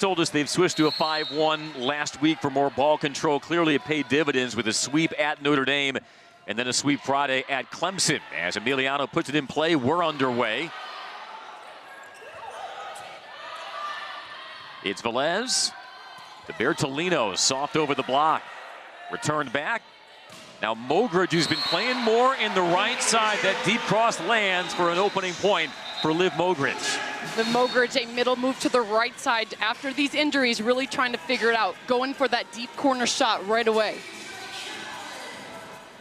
Told us they've switched to a 5-1 last week for more ball control. Clearly it paid dividends with a sweep at Notre Dame and then a sweep Friday at Clemson. As Emiliano puts it in play, we're underway. It's Velez to Bertolino, soft over the block. Returned back. Now Mogridge, who's been playing more in the right side. That deep cross lands for an opening point for Liv Mogridge. The Mogridge, a middle move to the right side after these injuries, really trying to figure it out, going for that deep corner shot right away.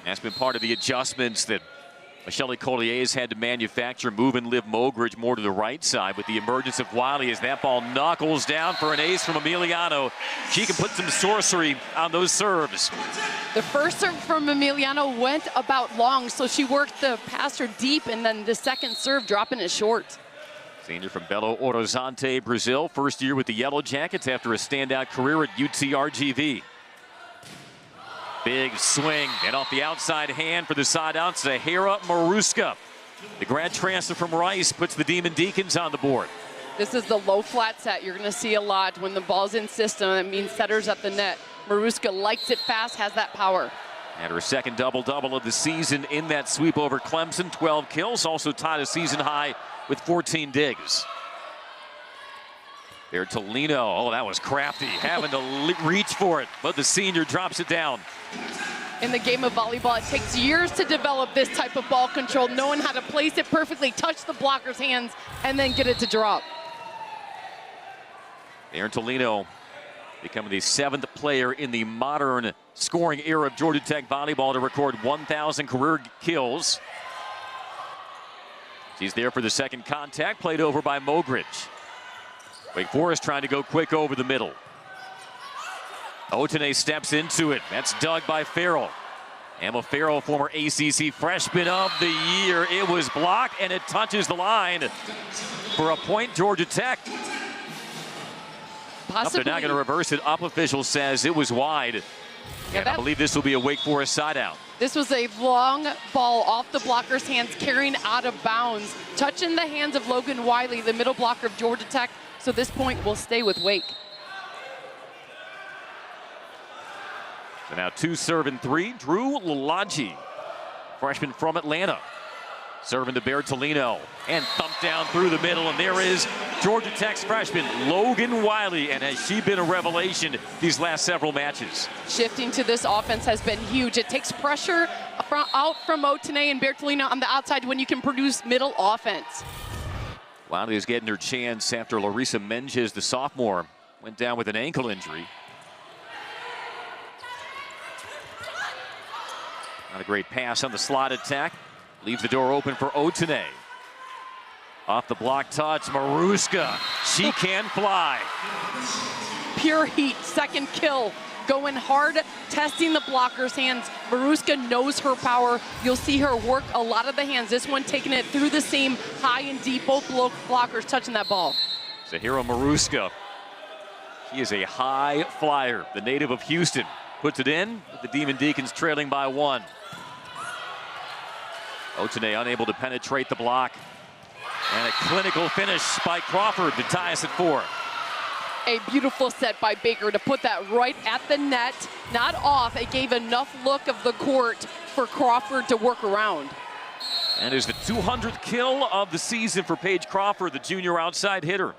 That's been part of the adjustments that Michelle Collier has had to manufacture, moving Liv Mogridge more to the right side with the emergence of Wiley as that ball knuckles down for an ace from Emiliano. She can put some sorcery on those serves. The first serve from Emiliano went about long, so she worked the passer deep, and then the second serve dropping it short. Senior from Belo Horizonte, Brazil. First year with the Yellow Jackets after a standout career at UTRGV. Big swing, and off the outside hand for the side out, Zahara Maruska. The grad transfer from Rice puts the Demon Deacons on the board. This is the low flat set you're going to see a lot when the ball's in system. That means setters at the net. Maruska likes it fast, has that power. And her second double-double of the season in that sweep over Clemson. 12 kills, also tied a season high with 14 digs. Bertolino, oh, that was crafty, having to reach for it, but the senior drops it down. In the game of volleyball, it takes years to develop this type of ball control, knowing how to place it perfectly, touch the blocker's hands, and then get it to drop. Bertolino becoming the 7th player in the modern scoring era of Georgia Tech volleyball to record 1,000 career kills. She's there for the second contact, played over by Mogridge. Wake Forest trying to go quick over the middle. Otene steps into it. That's dug by Farrell. Emma Farrell, former ACC Freshman of the Year. It was blocked, and it touches the line for a point, Georgia Tech. Possibly. They're not going to reverse it. Up official says it was wide. Yeah, and I believe this will be a Wake Forest side out. This was a long ball off the blocker's hands, carrying out of bounds, touching the hands of Logan Wiley, the middle blocker of Georgia Tech. So this point will stay with Wake. So now 2 serving 3. Drew Lalagi, freshman from Atlanta. Serving to Bertolino and thumped down through the middle. And there is Georgia Tech's freshman, Logan Wiley. And has she been a revelation these last several matches? Shifting to this offense has been huge. It takes pressure out from Otene and Bertolino on the outside when you can produce middle offense. Wiley is getting her chance after Larissa Menges, the sophomore, went down with an ankle injury. Not a great pass on the slot attack. Leaves the door open for Otene. Off the block touch, Maruska. She can fly. Pure heat, second kill. Going hard, testing the blocker's hands. Maruska knows her power. You'll see her work a lot of the hands. This one taking it through the seam, high and deep. Both blockers touching that ball. Zahara Maruska. She is a high flyer. The native of Houston puts it in, with the Demon Deacons trailing by 1. Otene unable to penetrate the block. And a clinical finish by Crawford to tie us at 4. A beautiful set by Baker to put that right at the net, not off. It gave enough look of the court for Crawford to work around. And there's the 200th kill of the season for Paige Crawford, the junior outside hitter.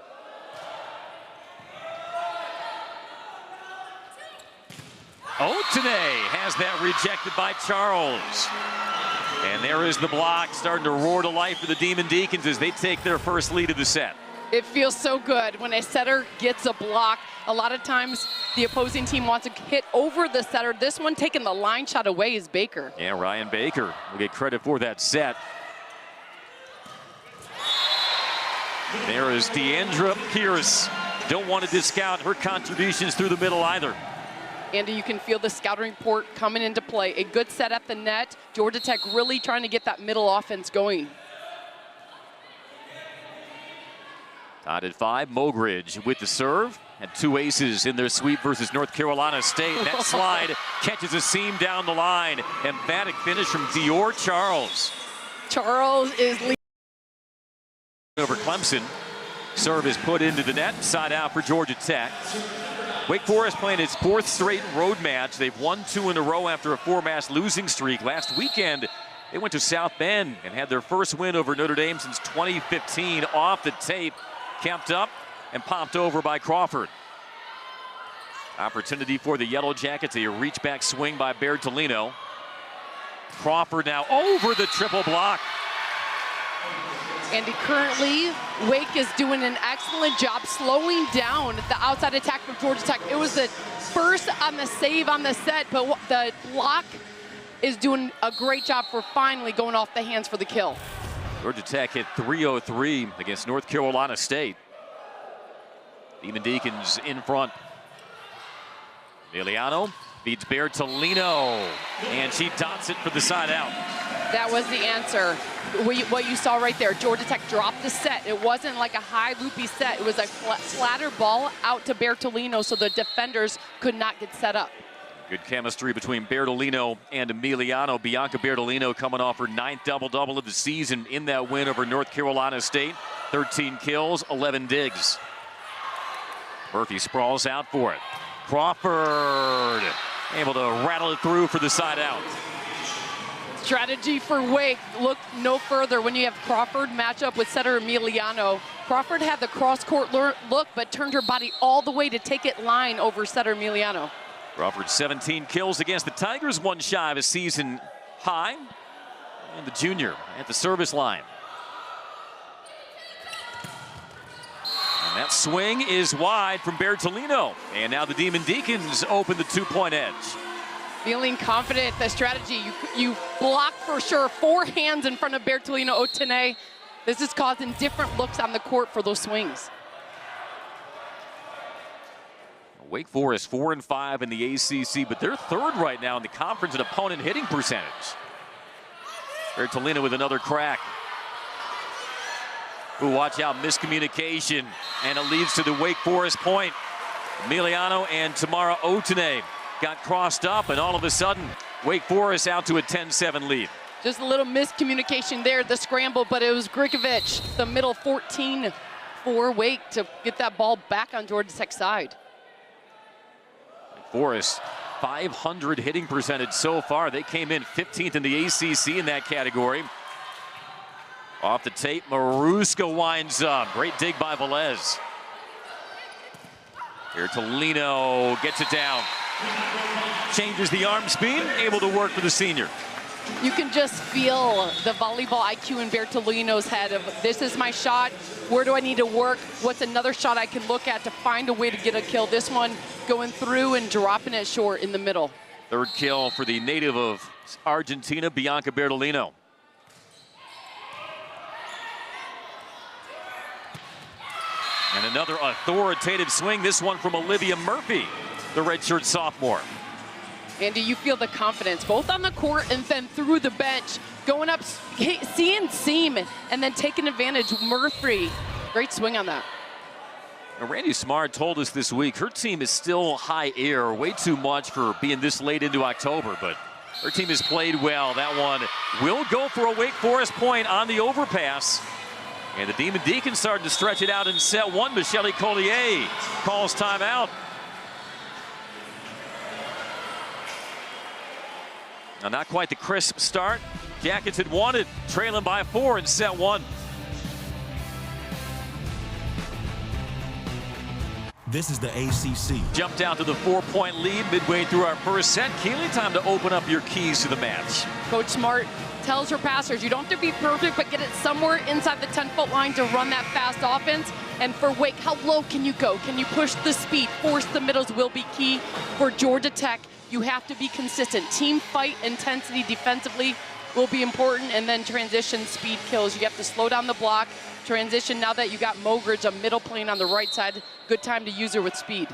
Otene has that rejected by Charles. And there is the block, starting to roar to life for the Demon Deacons as they take their first lead of the set. It feels so good when a setter gets a block. A lot of times the opposing team wants to hit over the setter. This one taking the line shot away is Baker. Yeah, Ryan Baker will get credit for that set. There is Deandra Pierce. Don't want to discount her contributions through the middle either. Andy, you can feel the scouting report coming into play. A good set at the net. Georgia Tech really trying to get that middle offense going. Tied at 5, Mogridge with the serve. Had 2 aces in their sweep versus North Carolina State. That slide catches a seam down the line. Emphatic finish from Dior Charles. Charles is leading over Clemson. Serve is put into the net, side out for Georgia Tech. Wake Forest playing its 4th straight road match. They've won 2 in a row after a 4-match losing streak. Last weekend, they went to South Bend and had their first win over Notre Dame since 2015. Off the tape, kept up and popped over by Crawford. Opportunity for the Yellow Jackets, a reach-back swing by Bertolino. Crawford now over the triple block. Andy, currently, Wake is doing an excellent job slowing down the outside attack from Georgia Tech. It was the first on the save on the set, but the block is doing a great job for finally going off the hands for the kill. Georgia Tech hit 303 against North Carolina State. Demon Deacons in front. Emiliano beats Bertolino, and she dots it for the side out. That was the answer. What you saw right there, Georgia Tech dropped the set. It wasn't like a high loopy set. It was a flatter ball out to Bertolino so the defenders could not get set up. Good chemistry between Bertolino and Emiliano. Bianca Bertolino coming off her 9th double-double of the season in that win over North Carolina State. 13 kills, 11 digs. Murphy sprawls out for it. Crawford able to rattle it through for the side out. Strategy for Wake. Look no further when you have Crawford match up with setter Emiliano. Crawford had the cross-court look, but turned her body all the way to take it line over setter Emiliano. Crawford 17 kills against the Tigers, 1 shy of a season high. And the junior at the service line. And that swing is wide from Bertolino. And now the Demon Deacons open the 2-point edge. Feeling confident, the strategy, you block for sure, 4 hands in front of Bertolino Otene. This is causing different looks on the court for those swings. Wake Forest 4-5 in the ACC, but they're 3rd right now in the conference in opponent hitting percentage. Bertolino with another crack. Ooh, watch out, miscommunication, and it leads to the Wake Forest point. Emiliano and Tamara Otene got crossed up, and all of a sudden, Wake Forest out to a 10-7 lead. Just a little miscommunication there, the scramble, but it was Grikovic, the middle 14 for Wake to get that ball back on Georgia Tech's side. Wake Forest, 500 hitting percentage so far. They came in 15th in the ACC in that category. Off the tape, Maruska winds up. Great dig by Velez. Bertolino gets it down. Changes the arm speed, able to work for the senior. You can just feel the volleyball IQ in Bertolino's head of, this is my shot, where do I need to work? What's another shot I can look at to find a way to get a kill? This one going through and dropping it short in the middle. 3rd kill for the native of Argentina, Bianca Bertolino. And another authoritative swing, this one from Olivia Murphy, the redshirt sophomore. Andy, you feel the confidence, both on the court and then through the bench, going up, seeing seam, and then taking advantage. Murphy, great swing on that. Now, Randy Smart told us this week her team is still high air, way too much for being this late into October, but her team has played well. That one will go for a Wake Forest point on the overpass. And the Demon Deacons starting to stretch it out in set 1. Michelle Collier calls timeout. Now, not quite the crisp start Jackets had wanted, trailing by 4 in set 1. This is the ACC. Jumped out to the 4-point lead midway through our first set. Keeley, time to open up your keys to the match. Coach Smart tells her passers, you don't have to be perfect, but get it somewhere inside the 10-foot line to run that fast offense. And for Wake, how low can you go? Can you push the speed? Force the middles will be key. For Georgia Tech, you have to be consistent. Team fight intensity defensively will be important, and then transition speed kills. You have to slow down the block. Transition, now that you got Mogridge, a middle plane on the right side, good time to use her with speed.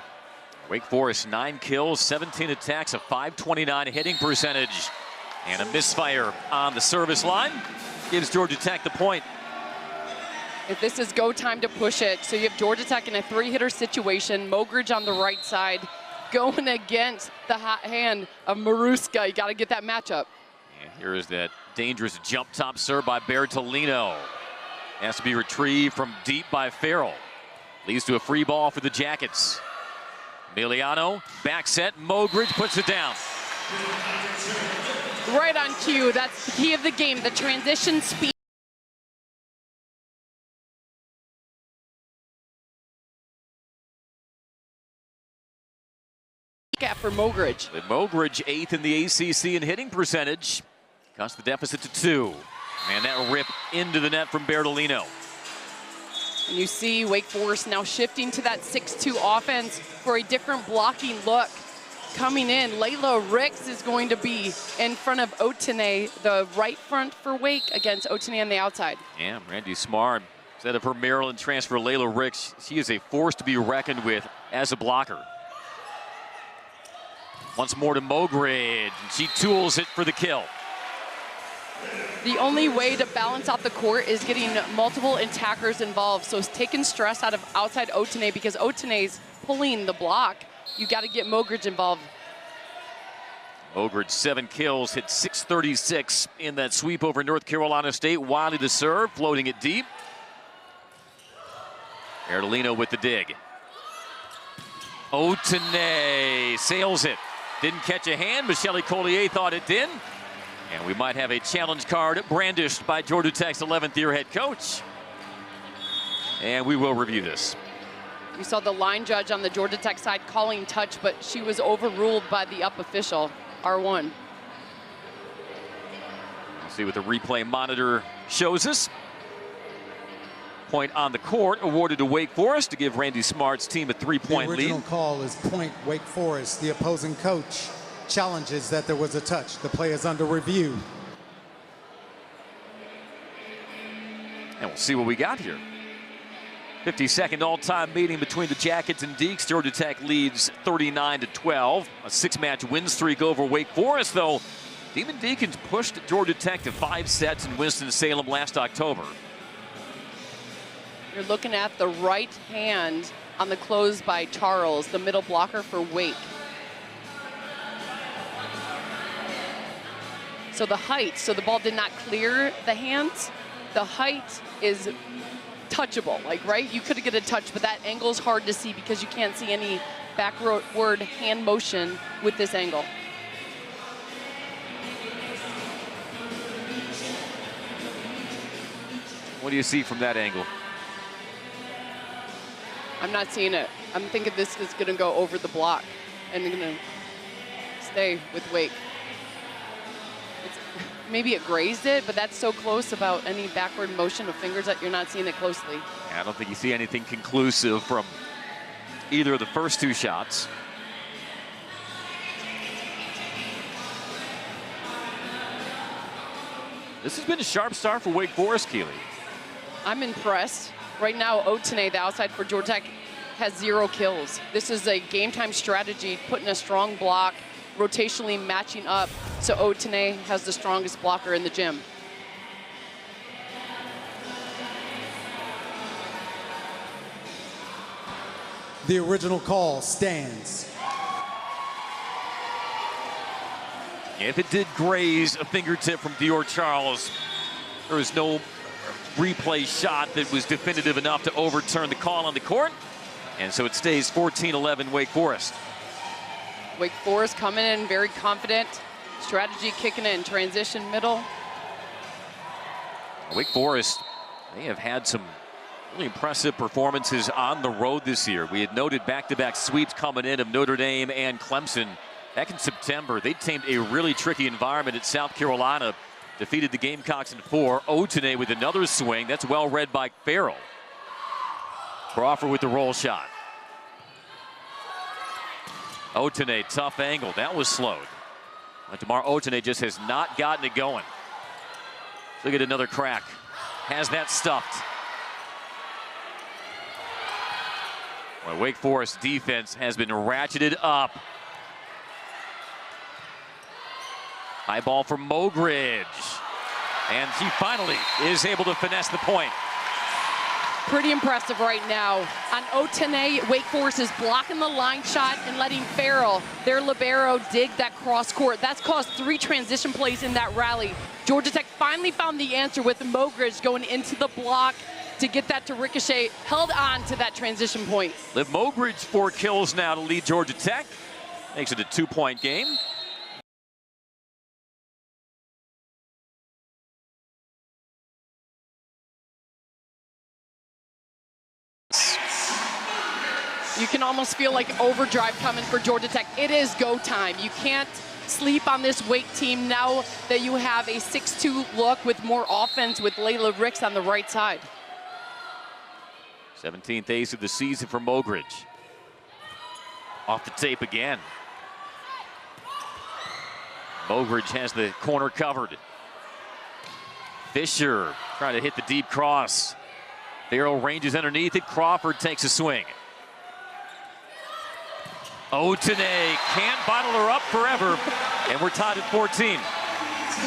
Wake Forest, 9 kills, 17 attacks, a .529 hitting percentage. And a misfire on the service line gives Georgia Tech the point. If this is go time to push it, so you have Georgia Tech in a 3-hitter situation, Mogridge on the right side, going against the hot hand of Maruska. You got to get that matchup. And here is that dangerous jump top serve by Bertolino. Has to be retrieved from deep by Farrell. Leads to a free ball for the Jackets. Emiliano, back set, Mogridge puts it down. Right on cue. That's the key of the game, the transition speed. For Mogridge. With Mogridge 8th in the ACC in hitting percentage. Cuts the deficit to 2. And that rip into the net from Bertolino. And you see Wake Forest now shifting to that 6-2 offense for a different blocking look. Coming in, Layla Ricks is going to be in front of Otene, the right front for Wake against Otene on the outside. Yeah, Randy Smart said of her Maryland transfer, Layla Ricks, she is a force to be reckoned with as a blocker. Once more to Mogridge, and she tools it for the kill. The only way to balance out the court is getting multiple attackers involved. So it's taking stress out of outside Otene because Otene's pulling the block. You got to get Mogridge involved. Mogridge 7 kills, hit .636 in that sweep over North Carolina State. Wiley to serve, floating it deep. Bertolino with the dig. Otene sails it. Didn't catch a hand. Michelle Collier thought it did. And we might have a challenge card brandished by Georgia Tech's 11th year head coach. And we will review this. We saw the line judge on the Georgia Tech side calling touch, but she was overruled by the up official, R1. We'll see what the replay monitor shows us. Point on the court awarded to Wake Forest to give Randy Smart's team a 3-point lead. The original call is point Wake Forest. The opposing coach challenges that there was a touch. The play is under review. And we'll see what we got here. 52nd all-time meeting between the Jackets and Deacs. Georgia Tech leads 39-12. A 6-match win streak over Wake Forest, though. Demon Deacons pushed Georgia Tech to 5 sets in Winston-Salem last October. You're looking at the right hand on the close by Charles, the middle blocker for Wake. So the height, so the ball did not clear the hands. The height is touchable, like, right? You could get a touch, but that angle is hard to see because you can't see any backward hand motion with this angle. What do you see from that angle? I'm not seeing it. I'm thinking this is gonna go over the block and gonna stay with Wake. Maybe it grazed it, but that's so close about any backward motion of fingers that you're not seeing it closely. I don't think you see anything conclusive from either of the first 2 shots. This has been a sharp start for Wake Forest, Keeley. I'm impressed. Right now, Otene, the outside for Georgia Tech, has 0 kills. This is a game time strategy, putting a strong block, rotationally matching up, so Otene has the strongest blocker in the gym. The original call stands. If it did graze a fingertip from Dior Charles, there was no replay shot that was definitive enough to overturn the call on the court. And so it stays 14-11 Wake Forest. Wake Forest coming in very confident. Strategy kicking in, transition middle. Wake Forest, they have had some really impressive performances on the road this year. We had noted back-to-back sweeps coming in of Notre Dame and Clemson. Back in September, they tamed a really tricky environment at South Carolina. Defeated the Gamecocks in 4. Otene with another swing. That's well read by Farrell. Crawford with the roll shot. Otene, tough angle. That was slowed. But DeMar Otene just has not gotten it going. Look at another crack. Has that stuffed. Well, Wake Forest defense has been ratcheted up. High ball for Mogridge. And he finally is able to finesse the point. Pretty impressive right now. On Otene, Wake Forest is blocking the line shot and letting Farrell, their libero, dig that cross court. That's caused 3 transition plays in that rally. Georgia Tech finally found the answer with Mogridge going into the block to get that to ricochet, held on to that transition point. Liv Mogridge 4 kills now to lead Georgia Tech. Makes it a 2-point game. You can almost feel like overdrive coming for Georgia Tech. It is go time. You can't sleep on this Wake team now that you have a 6-2 look with more offense with Layla Ricks on the right side. 17th ace of the season for Mogridge. Off the tape again. Mogridge has the corner covered. Fisher trying to hit the deep cross. Farrell ranges underneath it. Crawford takes a swing. Otene can't bottle her up forever, and we're tied at 14.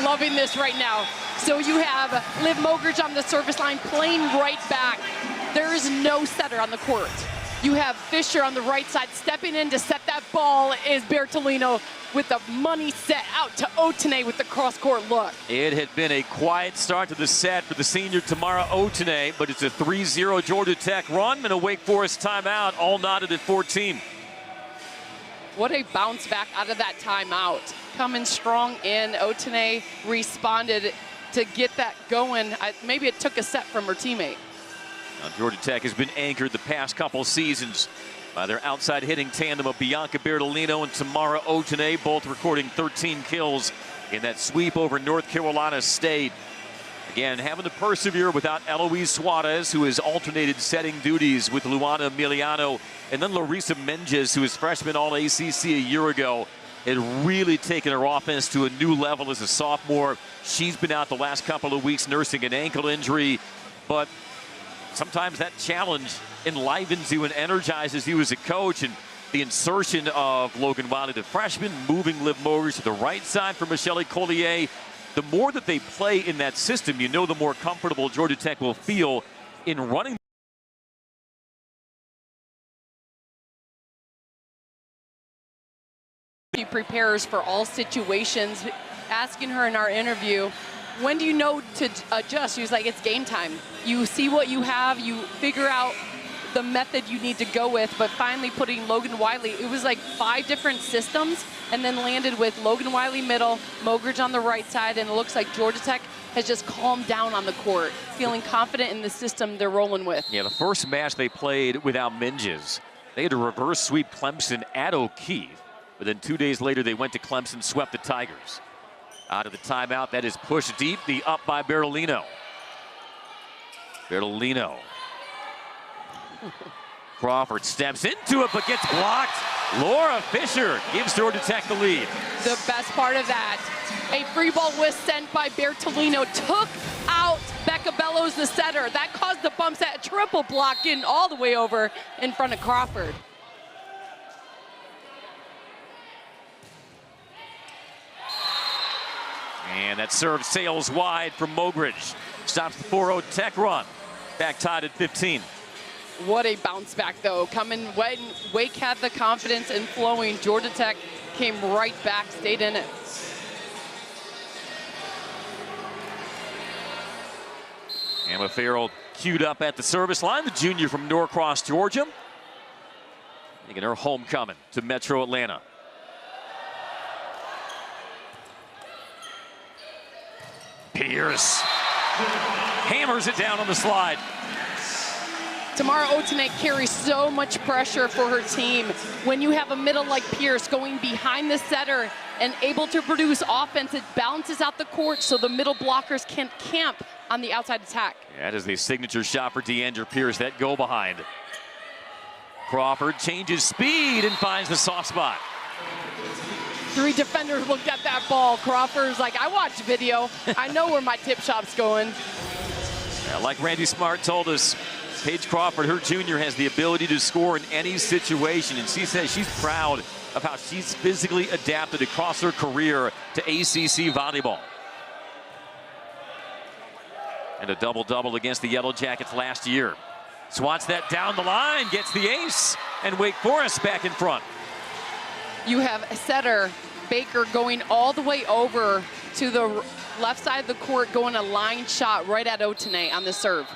Loving this right now. So you have Liv Mogridge on the service line playing right back. There is no setter on the court. You have Fisher on the right side stepping in to set that ball is Bertolino with the money set out to Otene with the cross-court look. It had been a quiet start to the set for the senior Tamara Otene, but it's a 3-0 Georgia Tech run and a Wake Forest timeout, all knotted at 14. What a bounce back out of that timeout. Coming strong in, Otene responded to get that going. Maybe it took a set from her teammate. Now, Georgia Tech has been anchored the past couple seasons by their outside hitting tandem of Bianca Bertolino and Tamara Otene, both recording 13 kills in that sweep over North Carolina State. Again, having to persevere without Eloise Suarez, who has alternated setting duties with Luana Emiliano, and then Larissa Menges, who was freshman All-ACC a year ago, had really taken her offense to a new level as a sophomore. She's been out the last couple of weeks nursing an ankle injury, but sometimes that challenge enlivens you and energizes you as a coach, and the insertion of Logan Wiley, the freshman, moving Liv Mogridge to the right side for Michelle Collier. The more that they play in that system, you know, the more comfortable Georgia Tech will feel in running. She prepares for all situations. Asking her in our interview, when do you know to adjust? She was like, it's game time. You see what you have, you figure out the method you need to go with, but finally putting Logan Wiley, it was like 5 different systems, and then landed with Logan Wiley middle, Mogridge on the right side, and it looks like Georgia Tech has just calmed down on the court, feeling confident in the system they're rolling with. Yeah, the first match they played without Menges, they had to reverse sweep Clemson at O'Keefe, but then 2 days later they went to Clemson, swept the Tigers. Out of the timeout, that is pushed deep, the up by Bertolino. Bertolino. Crawford steps into it, but gets blocked. Laura Fisher gives Georgia Tech the lead. The best part of that, a free ball was sent by Bertolino, took out Becca Bellows, the setter. That caused the bumps, that triple block getting all the way over in front of Crawford. And that serve sails wide from Mogridge. Stops the 4-0 Tech run. Back tied at 15. What a bounce back, though. Coming when Wake had the confidence and flowing, Georgia Tech came right back, stayed in it. Emma Farrell queued up at the service line, the junior from Norcross, Georgia. Making her homecoming to Metro Atlanta. Pierce hammers it down on the slide. Tamara Otene carries so much pressure for her team. When you have a middle like Pierce going behind the setter and able to produce offense, it balances out the court so the middle blockers can't camp on the outside attack. That is the signature shot for Deandra Pierce, that go behind. Crawford changes speed and finds the soft spot. 3 defenders looked at that ball. Crawford's like, I watched video. I know where my tip shot's going. Yeah, like Randy Smart told us, Paige Crawford, her junior, has the ability to score in any situation, and she says she's proud of how she's physically adapted across her career to ACC Volleyball. And a double-double against the Yellow Jackets last year. Swats that down the line, gets the ace, and Wake Forest back in front. You have setter Baker going all the way over to the left side of the court, going a line shot right at Otene on the serve.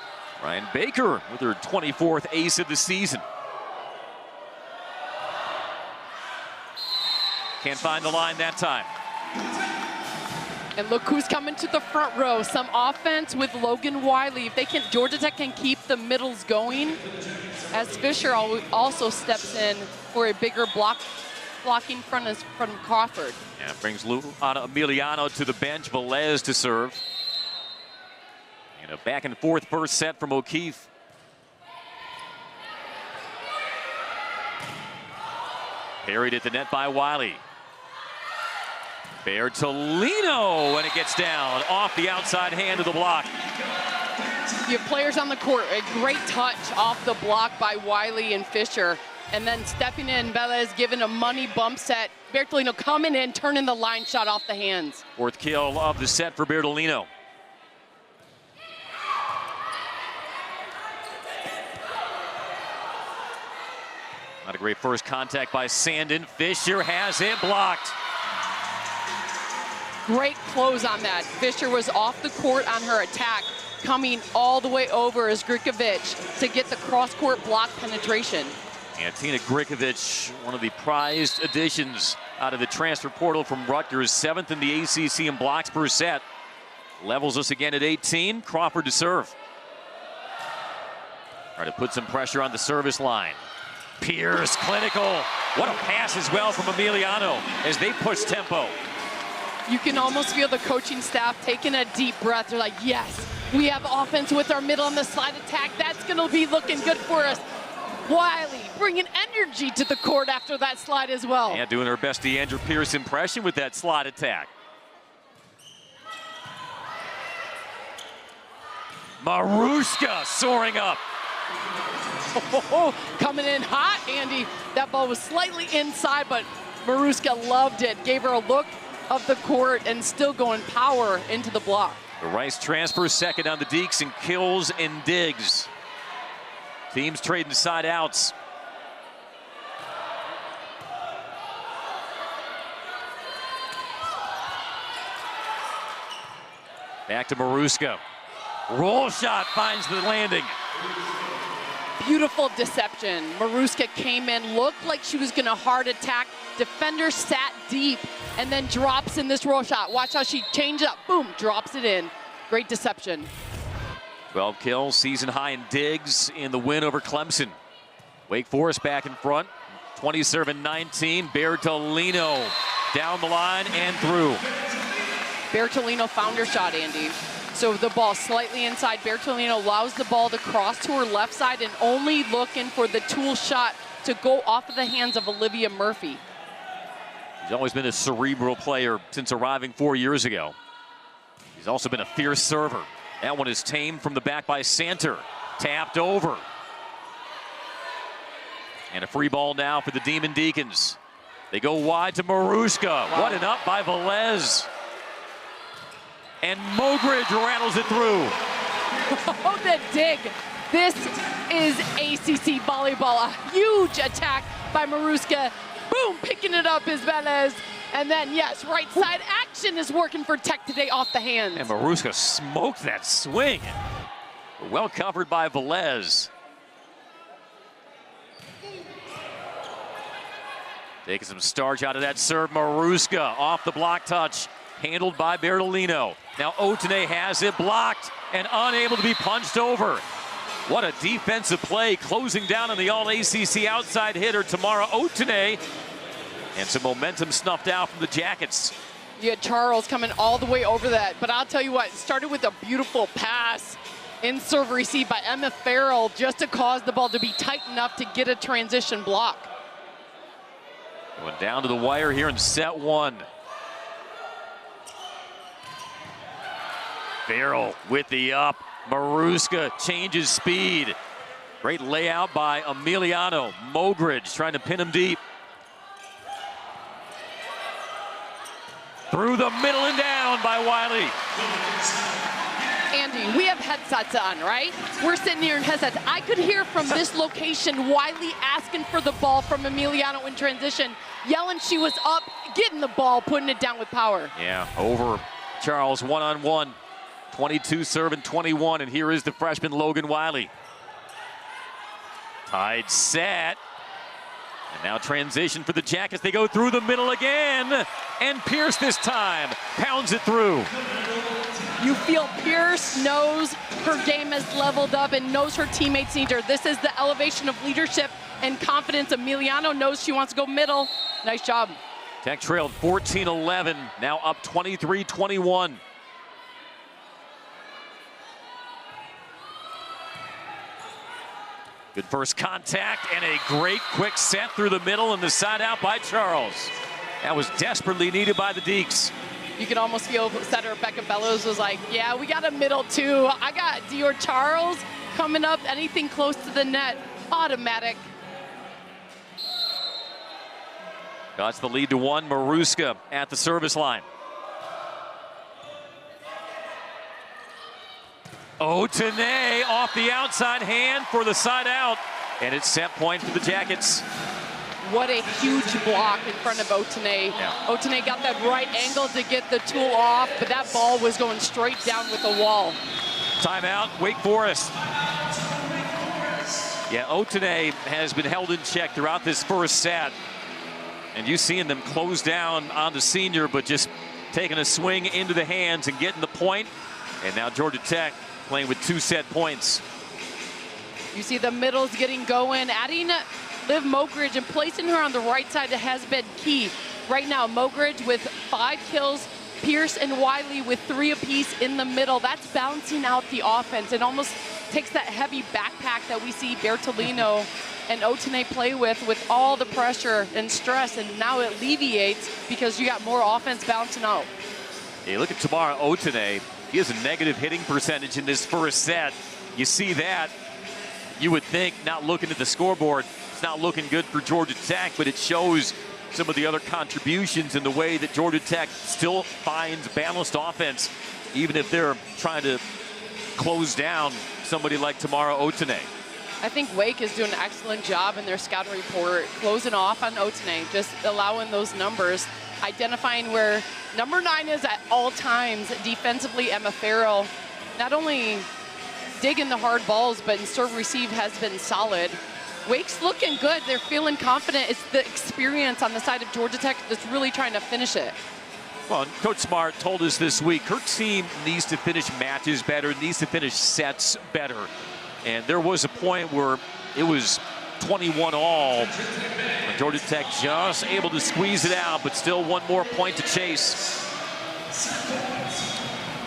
Ryan Baker with her 24th ace of the season. Can't find the line that time. And look who's coming to the front row. Some offense with Logan Wiley. If they can, Georgia Tech can keep the middles going, as Fisher also steps in for a bigger blocking front as from Crawford. And it brings Luana Emiliano to the bench. Velez to serve. And a back and forth first set from O'Keefe. Parried at the net by Wiley. Bertolino, and it gets down off the outside hand of the block. You have players on the court. A great touch off the block by Wiley and Fisher. And then stepping in, Velez giving a money bump set. Bertolino coming in, turning the line shot off the hands. Fourth kill of the set for Bertolino. Not a great first contact by Sandin. Fisher has it blocked. Great close on that. Fisher was off the court on her attack, coming all the way over as Grikovic to get the cross-court block penetration. And Tina Grikovic, one of the prized additions out of the transfer portal from Rutgers, 7th in the ACC in blocks per set. Levels us again at 18. Crawford to serve. Try to put some pressure on the service line. Pierce, clinical. What a pass as well from Emiliano as they push tempo. You can almost feel the coaching staff taking a deep breath. They're like, yes, we have offense with our middle on the slide attack. That's going to be looking good for us. Wiley bringing energy to the court after that slide as well. And doing her best DeAndre Pierce impression with that slide attack. Maruska soaring up. Coming in hot, Andy. That ball was slightly inside, but Maruska loved it. Gave her a look of the court and still going power into the block. The Rice transfer second on the Deeks and kills and digs. Teams trading side outs. Back to Maruska. Roll shot finds the landing. Beautiful deception. Maruska came in, looked like she was going to hard attack. Defender sat deep and then drops in this roll shot. Watch how she changes up. Boom, drops it in. Great deception. 12 kills, season high in digs in the win over Clemson. Wake Forest back in front. 20-19. Bertolino down the line and through. Bertolino found her shot, Andy. So the ball slightly inside. Bertolino allows the ball to cross to her left side and only looking for the tool shot to go off of the hands of Olivia Murphy. He's always been a cerebral player since arriving 4 years ago. He's also been a fierce server. That one is tamed from the back by Santer. Tapped over. And a free ball now for the Demon Deacons. They go wide to Maruska. Wow. What an up by Velez. And Mogridge rattles it through. Oh, the dig. This is ACC Volleyball. A huge attack by Maruska. Boom, picking it up is Velez. And then, yes, right side action is working for Tech today off the hands. And Maruska smoked that swing. Well covered by Velez. Taking some starch out of that serve. Maruska off the block touch. Handled by Bertolino. Now Otene has it blocked and unable to be punched over. What a defensive play, closing down on the All-ACC outside hitter, Tamara Otene. And some momentum snuffed out from the Jackets. You had Charles coming all the way over that. But I'll tell you what, it started with a beautiful pass in serve receive by Emma Farrell just to cause the ball to be tight enough to get a transition block. Going down to the wire here in set one. Farrell with the up. Maruska changes speed. Great layout by Emiliano. Mogridge trying to pin him deep. Through the middle and down by Wiley. Andy, we have headsets on, right? We're sitting here in headsets. I could hear from this location Wiley asking for the ball from Emiliano in transition, yelling she was up, getting the ball, putting it down with power. Yeah, over Charles one-on-one. 22 serving 21, and here is the freshman Logan Wiley. Tied set. And now transition for the Jackets. They go through the middle again. And Pierce this time pounds it through. You feel Pierce knows her game has leveled up and knows her teammates need her. This is the elevation of leadership and confidence. Emiliano knows she wants to go middle. Nice job. Tech trailed 14-11, now up 23-21. Good first contact and a great quick set through the middle and the side out by Charles. That was desperately needed by the Deeks. You can almost feel setter Becca Bellows was like, yeah, we got a middle too. I got Dior Charles coming up, anything close to the net, automatic. That's the lead to one. Maruska at the service line. Otene off the outside hand for the side out. And it's set point for the Jackets. What a huge block in front of Otene. Yeah. Otene got that right angle to get the tool off, but that ball was going straight down with the wall. Timeout, Wake Forest. Yeah, Otene has been held in check throughout this first set. And you seeing them close down on the senior, but just taking a swing into the hands and getting the point. And now Georgia Tech playing with 2 set points. You see the middles getting going, adding Liv Mogridge and placing her on the right side has been key. Right now, Mogridge with 5 kills, Pierce and Wiley with 3 apiece in the middle. That's balancing out the offense. It almost takes that heavy backpack that we see Bertolino and Otene play with all the pressure and stress, and now it alleviates because you got more offense balancing out. Hey, look at Tamara Otene. He has a negative hitting percentage in this first set. You see that, you would think, not looking at the scoreboard, it's not looking good for Georgia Tech, but it shows some of the other contributions in the way that Georgia Tech still finds balanced offense, even if they're trying to close down somebody like Tamara Otene. I think Wake is doing an excellent job in their scouting report, closing off on Otene, just allowing those numbers, identifying where number 9 is at all times. Defensively, Emma Farrell, not only digging the hard balls, but in serve receive has been solid. Wake's looking good. They're feeling confident. It's the experience on the side of Georgia Tech that's really trying to finish it. Well, Coach Smart told us this week her team needs to finish matches better, needs to finish sets better. And there was a point where it was 21-all. And Georgia Tech just able to squeeze it out, but still one more point to chase.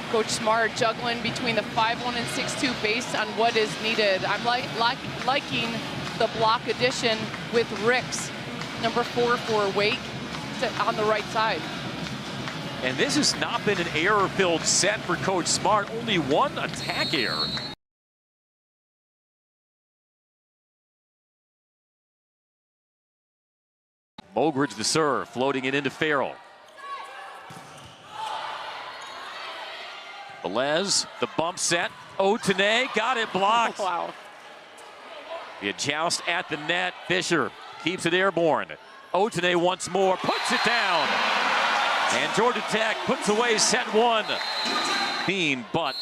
Coach Smart juggling between the 5-1 and 6-2 based on what is needed. I'm liking the block addition with Ricks, number 4 for Wake, on the right side. And this has not been an error-filled set for Coach Smart. Only 1 attack error. Mogridge the serve, floating it into Farrell. Velez, the bump set. Otene got it blocked. Wow. The joust at the net. Fisher keeps it airborne. Otene once more, puts it down. And Georgia Tech puts away set 1. Bean, but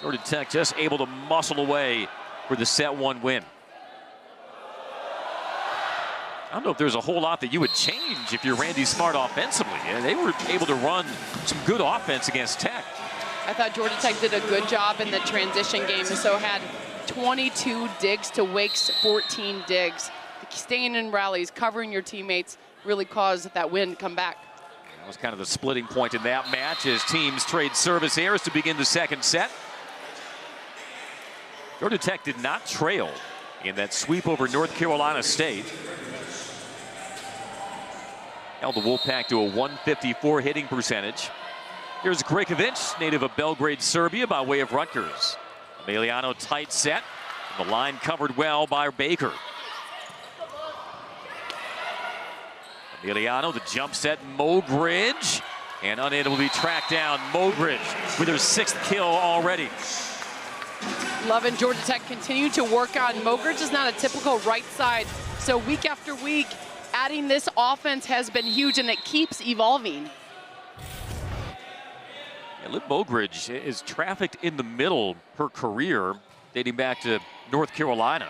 Georgia Tech just able to muscle away for the set 1 win. I don't know if there's a whole lot that you would change if you're Randy Smart offensively. They were able to run some good offense against Tech. I thought Georgia Tech did a good job in the transition game, so had 22 digs to Wake's 14 digs. Staying in rallies, covering your teammates really caused that win to come back. That was kind of the splitting point in that match as teams trade service errors to begin the second set. Georgia Tech did not trail in that sweep over North Carolina State. Held the Wolfpack to a 154 hitting percentage. Here's Grikovic, native of Belgrade, Serbia, by way of Rutgers. Emiliano tight set. The line covered well by Baker. Emiliano, the jump set, Mogridge, and unable to be tracked down. Mogridge with her 6th kill already. Loving Georgia Tech continue to work on. Mogridge is not a typical right side, so week after week, adding this offense has been huge, and it keeps evolving. And Liv Mogridge is trafficked in the middle her career, dating back to North Carolina.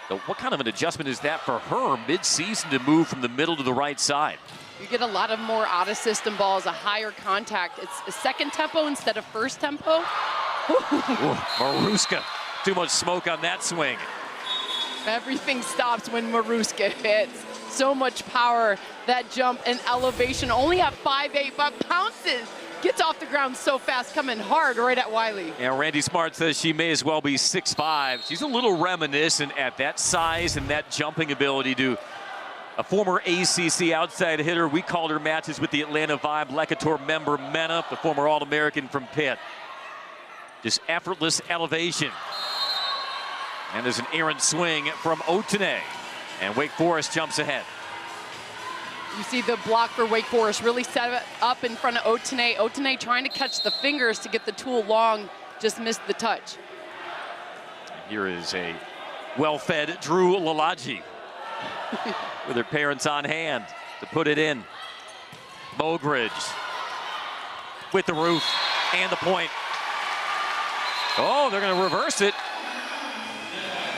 So what kind of an adjustment is that for her mid-season to move from the middle to the right side? You get a lot of more out-of-system balls, a higher contact. It's a second tempo instead of first tempo. Maruska, too much smoke on that swing. Everything stops when Maruska hits. So much power, that jump and elevation, only at 5'8", but pounces. Gets off the ground so fast, coming hard right at Wiley. And Randy Smart says she may as well be 6'5". She's a little reminiscent at that size and that jumping ability to a former ACC outside hitter. We called her matches with the Atlanta Vibe. Lecator member Mena, the former All-American from Pitt. Just effortless elevation. And there's an errant swing from Otene. And Wake Forest jumps ahead. You see the block for Wake Forest really set it up in front of Otene. Otene trying to catch the fingers to get the tool long, just missed the touch. Here is a well-fed Drew Lalaji with her parents on hand to put it in. Mogridge with the roof and the point. Oh, they're going to reverse it.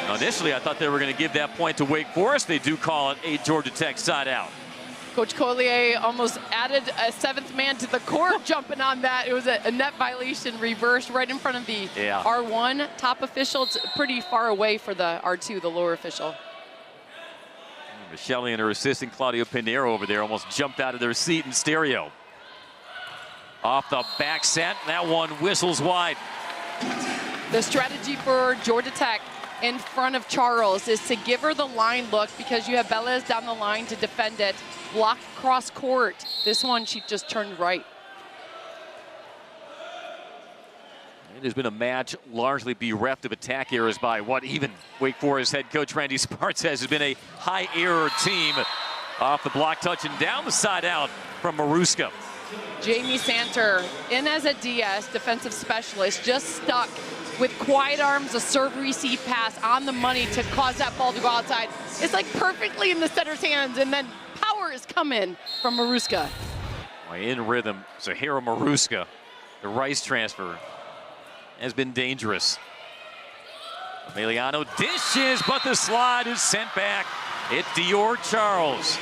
Now, initially, I thought they were going to give that point to Wake Forest. They do call it a Georgia Tech side out. Coach Collier almost added a seventh man to the court jumping on that. It was a net violation, reversed right in front of the R1 top official. It's pretty far away for the R2, the lower official. Michelle and her assistant Claudio Pinero over there almost jumped out of their seat in stereo. Off the back set, that one whistles wide. The strategy for Georgia Tech in front of Charles is to give her the line look because you have Velez down the line to defend it. Block cross court. This one, she just turned right. It has been a match largely bereft of attack errors by what even Wake Forest head coach Randy Smart says has been a high error team. Off the block touch and down the side out from Maruska. Jamie Santer in as a DS, defensive specialist, just stuck with quiet arms, a serve receive pass on the money to cause that ball to go outside. It's like perfectly in the setter's hands, and then power is coming from Maruska. In rhythm, Zahara Maruska, the Rice transfer, has been dangerous. Emiliano dishes, but the slide is sent back. It's Dior Charles.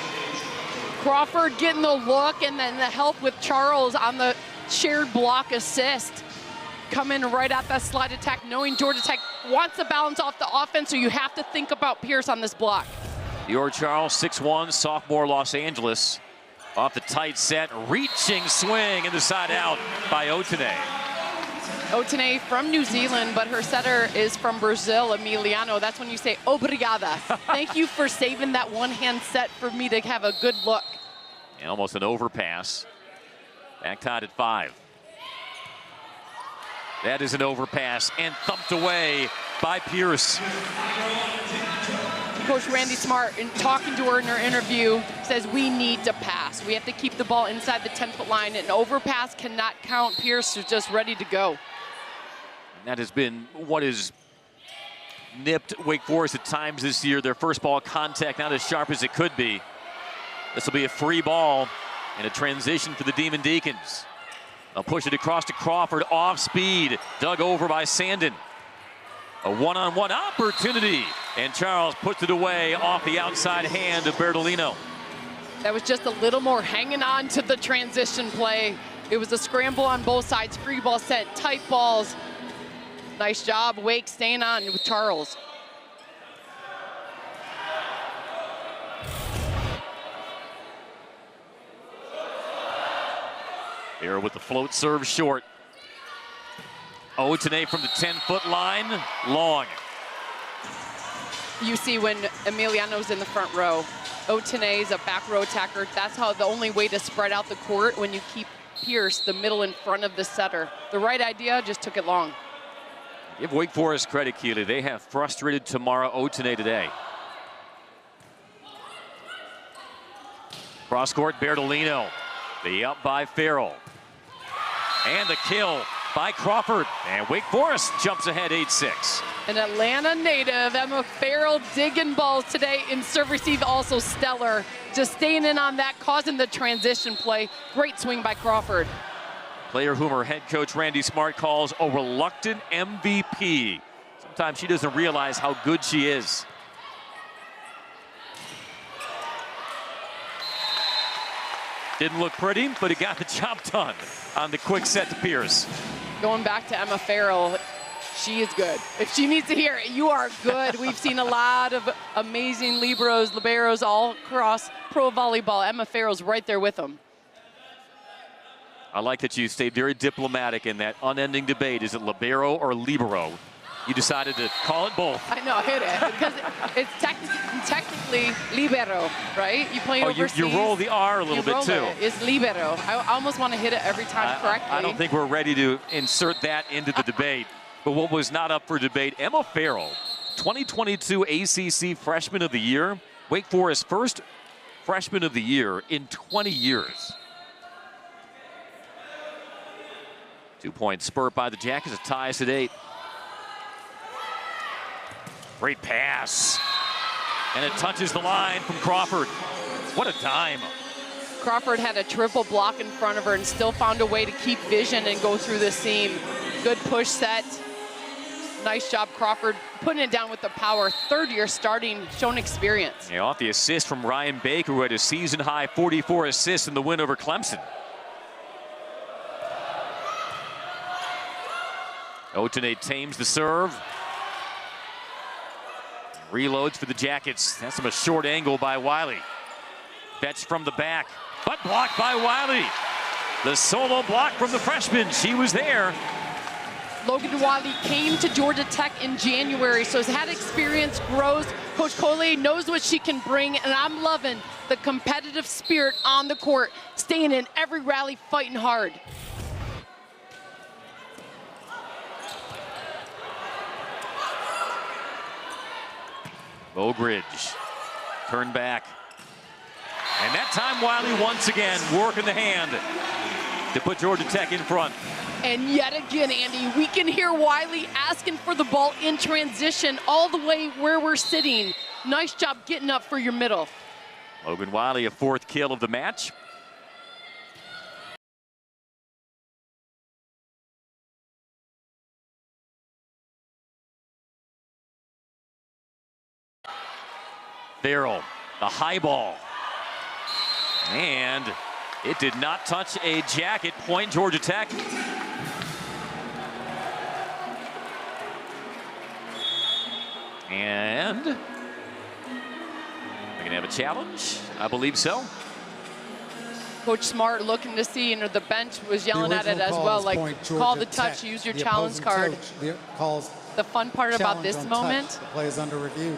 Crawford getting the look and then the help with Charles on the shared block assist. Coming right at that slide attack, knowing Georgia Tech wants to balance off the offense, so you have to think about Pierce on this block. Dior Charles, 6'1", sophomore, Los Angeles. Off the tight set, reaching swing in the side out by Otene. Otene from New Zealand, but her setter is from Brazil, Emiliano. That's when you say, obrigada. Thank you for saving that one-hand set for me to have a good look. And almost an overpass. Back tied at 5. That is an overpass and thumped away by Pierce. Coach Randy Smart, in talking to her in her interview, says we need to pass. We have to keep the ball inside the 10-foot line. An overpass cannot count. Pierce is just ready to go. And that has been what has nipped Wake Forest at times this year. Their first ball contact not as sharp as it could be. This will be a free ball and a transition for the Demon Deacons. They'll push it across to Crawford, off speed, dug over by Sandin. A one-on-one opportunity, and Charles puts it away off the outside hand of Bertolino. That was just a little more hanging on to the transition play. It was a scramble on both sides, free ball set, tight balls. Nice job, Wake staying on with Charles. Here with the float serve short. Otene from the 10-foot line, long. You see when Emiliano's in the front row. Otene's a back row attacker. That's how the only way to spread out the court when you keep Pierce the middle in front of the setter. The right idea just took it long. Give Wake Forest credit, Keely. They have frustrated Tamara Otene today. Cross court, Bertolino. The up by Farrell. And the kill by Crawford. And Wake Forest jumps ahead 8-6. An Atlanta native, Emma Farrell digging balls today in serve receive, also stellar. Just staying in on that, causing the transition play. Great swing by Crawford. Player whom her head coach Randy Smart calls a reluctant MVP. Sometimes she doesn't realize how good she is. Didn't look pretty, but it got the job done on the quick set to Pierce. Going back to Emma Farrell, she is good. If she needs to hear it, you are good. We've seen a lot of amazing liberos all across pro volleyball. Emma Farrell's right there with them. I like that you stayed very diplomatic in that unending debate. Is it libero or libero? You decided to call it both. I know, hit it, because it's technically libero, right? You play it overseas. You roll the R a little bit too. It's libero. I almost want to hit it every time correctly. I don't think we're ready to insert that into the debate. But what was not up for debate, Emma Farrell, 2022 ACC Freshman of the Year, Wake Forest first Freshman of the Year in 20 years. 2-point spurt by the Jackets. It ties at 8. Great pass. And it touches the line from Crawford. What a dime. Crawford had a triple block in front of her and still found a way to keep vision and go through the seam. Good push set. Nice job, Crawford, putting it down with the power. Third year starting, shown experience. Yeah, off the assist from Ryan Baker, who had a season-high 44 assists in the win over Clemson. Otene tames the serve. Reloads for the Jackets. That's from a short angle by Wiley. Fetch from the back, but blocked by Wiley. The solo block from the freshman. She was there. Logan Wiley came to Georgia Tech in January, so has had experience, grows. Coach Coley knows what she can bring, and I'm loving the competitive spirit on the court, staying in every rally, fighting hard. Bowbridge, turn back. And that time Wiley once again working the hand to put Georgia Tech in front. And yet again, Andy, we can hear Wiley asking for the ball in transition all the way where we're sitting. Nice job getting up for your middle. Logan Wiley, a 4th kill of the match. Farrell, the high ball. And it did not touch a jacket. Point Georgia Tech. And we're gonna have a challenge, I believe so. Coach Smart looking to see, and the bench was yelling at it as well, like, call the touch, use your challenge card. The fun part about this moment, the play is under review.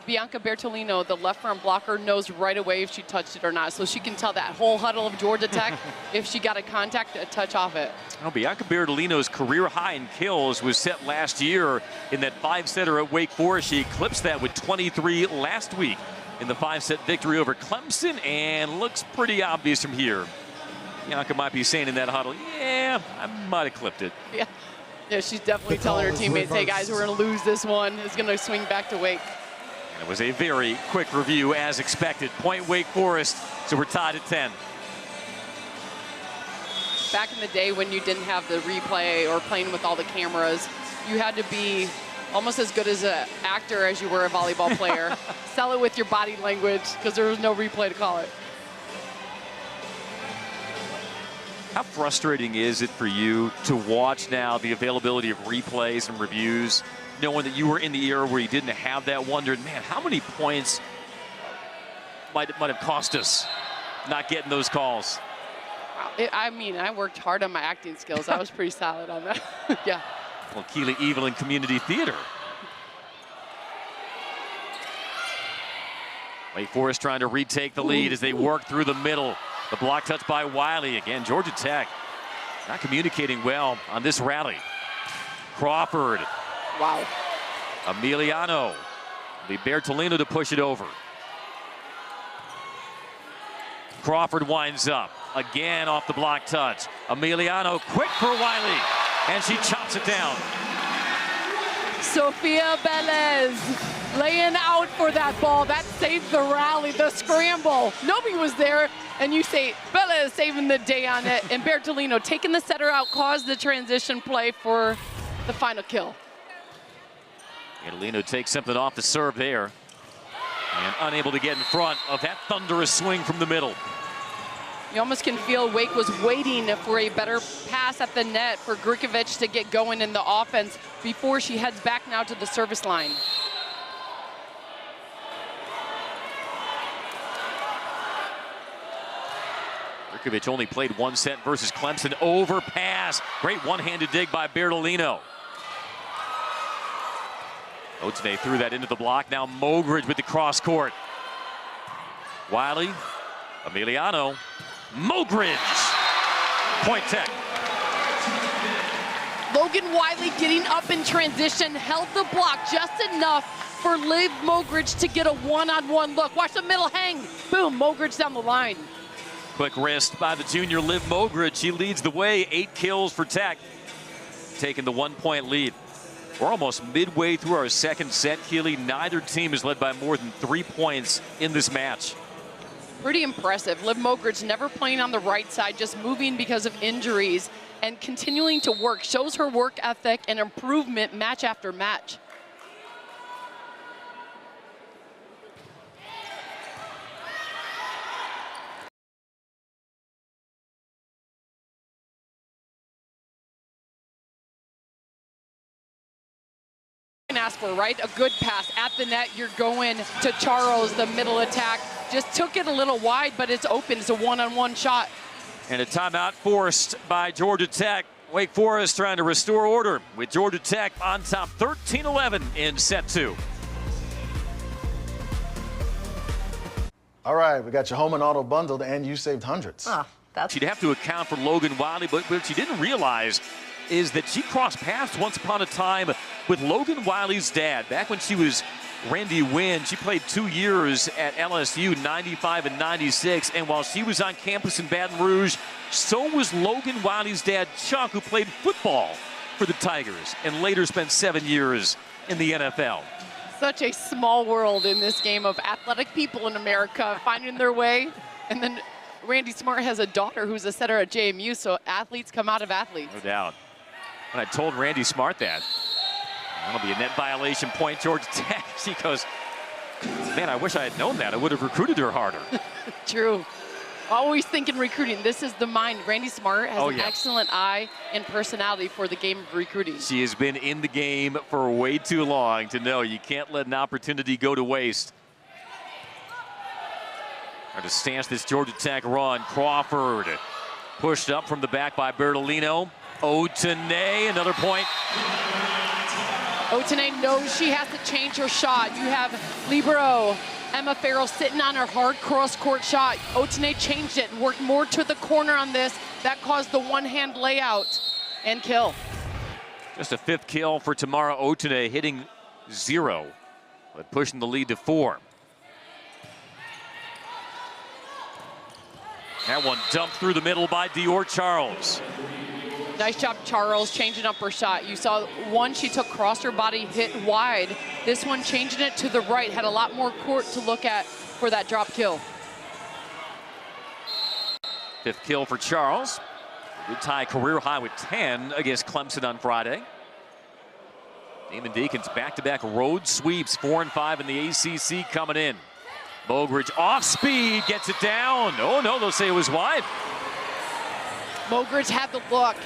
Bianca Bertolino, the left front blocker, knows right away if she touched it or not. So she can tell that whole huddle of Georgia Tech if she got a contact, a touch off it. Well, Bianca Bertolino's career high in kills was set last year in that 5-setter at Wake Forest. She eclipsed that with 23 last week in the 5-set victory over Clemson, and looks pretty obvious from here. Bianca might be saying in that huddle, yeah, I might have clipped it. Yeah, she's definitely telling her teammates, hey guys, we're gonna lose this one. It's gonna swing back to Wake. It was a very quick review as expected. Point Wake Forest, so we're tied at 10. Back in the day when you didn't have the replay or playing with all the cameras, you had to be almost as good as an actor as you were a volleyball player. Sell it with your body language because there was no replay to call it. How frustrating is it for you to watch now the availability of replays and reviews, knowing that you were in the era where you didn't have that, wondering, man, how many points might have cost us not getting those calls? I mean, I worked hard on my acting skills. I was pretty solid on that. Yeah. Well, Keeley Evelyn Community Theater. Wake Forest trying to retake the lead as they work through the middle. The block touch by Wiley. Again, Georgia Tech not communicating well on this rally. Crawford. Wow. Emiliano. The Bertolino to push it over. Crawford winds up. Again off the block touch. Emiliano quick for Wiley. And she chops it down. Sophia Velez laying out for that ball. That saved the rally, the scramble. Nobody was there, and you say Velez saving the day on it. And Bertolino taking the setter out, caused the transition play for the final kill. Bertolino takes something off the serve there, and unable to get in front of that thunderous swing from the middle. You almost can feel Wake was waiting for a better pass at the net for Grikovic to get going in the offense before she heads back now to the service line. Grikovic only played one set versus Clemson. Overpass. Great one-handed dig by Bertolino. Otene threw that into the block. Now Mogridge with the cross court. Wiley, Emiliano, Mogridge. Point Tech. Logan Wiley getting up in transition, held the block just enough for Liv Mogridge to get a one-on-one look. Watch the middle hang. Boom, Mogridge down the line. Quick wrist by the junior Liv Mogridge. She leads the way, 8 kills for Tech, taking the 1-point lead. We're almost midway through our second set, Keely. Neither team has led by more than 3 points in this match. Pretty impressive. Liv Mogridge never playing on the right side, just moving because of injuries and continuing to work. Shows her work ethic and improvement match after match. Ask for, right? A good pass at the net. You're going to Charles, the middle attack. Just took it a little wide, but it's open. It's a one-on-one shot. And a timeout forced by Georgia Tech. Wake Forest trying to restore order with Georgia Tech on top 13-11 in set 2. All right, we got your home and auto bundled, and you saved hundreds. She'd have to account for Logan Wiley, but what she didn't realize is that she crossed paths once upon a time with Logan Wiley's dad. Back when she was Randy Wynn, she played 2 years at LSU, 95 and 96. And while she was on campus in Baton Rouge, so was Logan Wiley's dad, Chuck, who played football for the Tigers and later spent 7 years in the NFL. Such a small world in this game of athletic people in America finding their way. And then Randy Smart has a daughter who's a setter at JMU, so athletes come out of athletes. No doubt. When I told Randy Smart that, that'll be a net violation point, Georgia Tech. She goes, man, I wish I had known that. I would have recruited her harder. True. Always thinking recruiting. This is the mind. Randy Smart has an excellent eye and personality for the game of recruiting. She has been in the game for way too long to know you can't let an opportunity go to waste. Trying to stance this Georgia Tech run. Crawford pushed up from the back by Bertolino. Otene, another point. Otene knows she has to change her shot. You have libero Emma Farrell sitting on her hard cross-court shot. Otene changed it and worked more to the corner on this. That caused the one-hand layout and kill. Just a 5th kill for Tamara Otene, hitting 0, but pushing the lead to 4. That one dumped through the middle by Dior Charles. Nice job, Charles, changing up her shot. You saw one she took across her body, hit wide. This one changing it to the right, had a lot more court to look at for that drop kill. 5th kill for Charles. Good tie career high with 10 against Clemson on Friday. Demon Deacons back-to-back road sweeps, 4 and 5 in the ACC coming in. Mogridge off speed, gets it down. Oh no, they'll say it was wide. Mogridge had the look.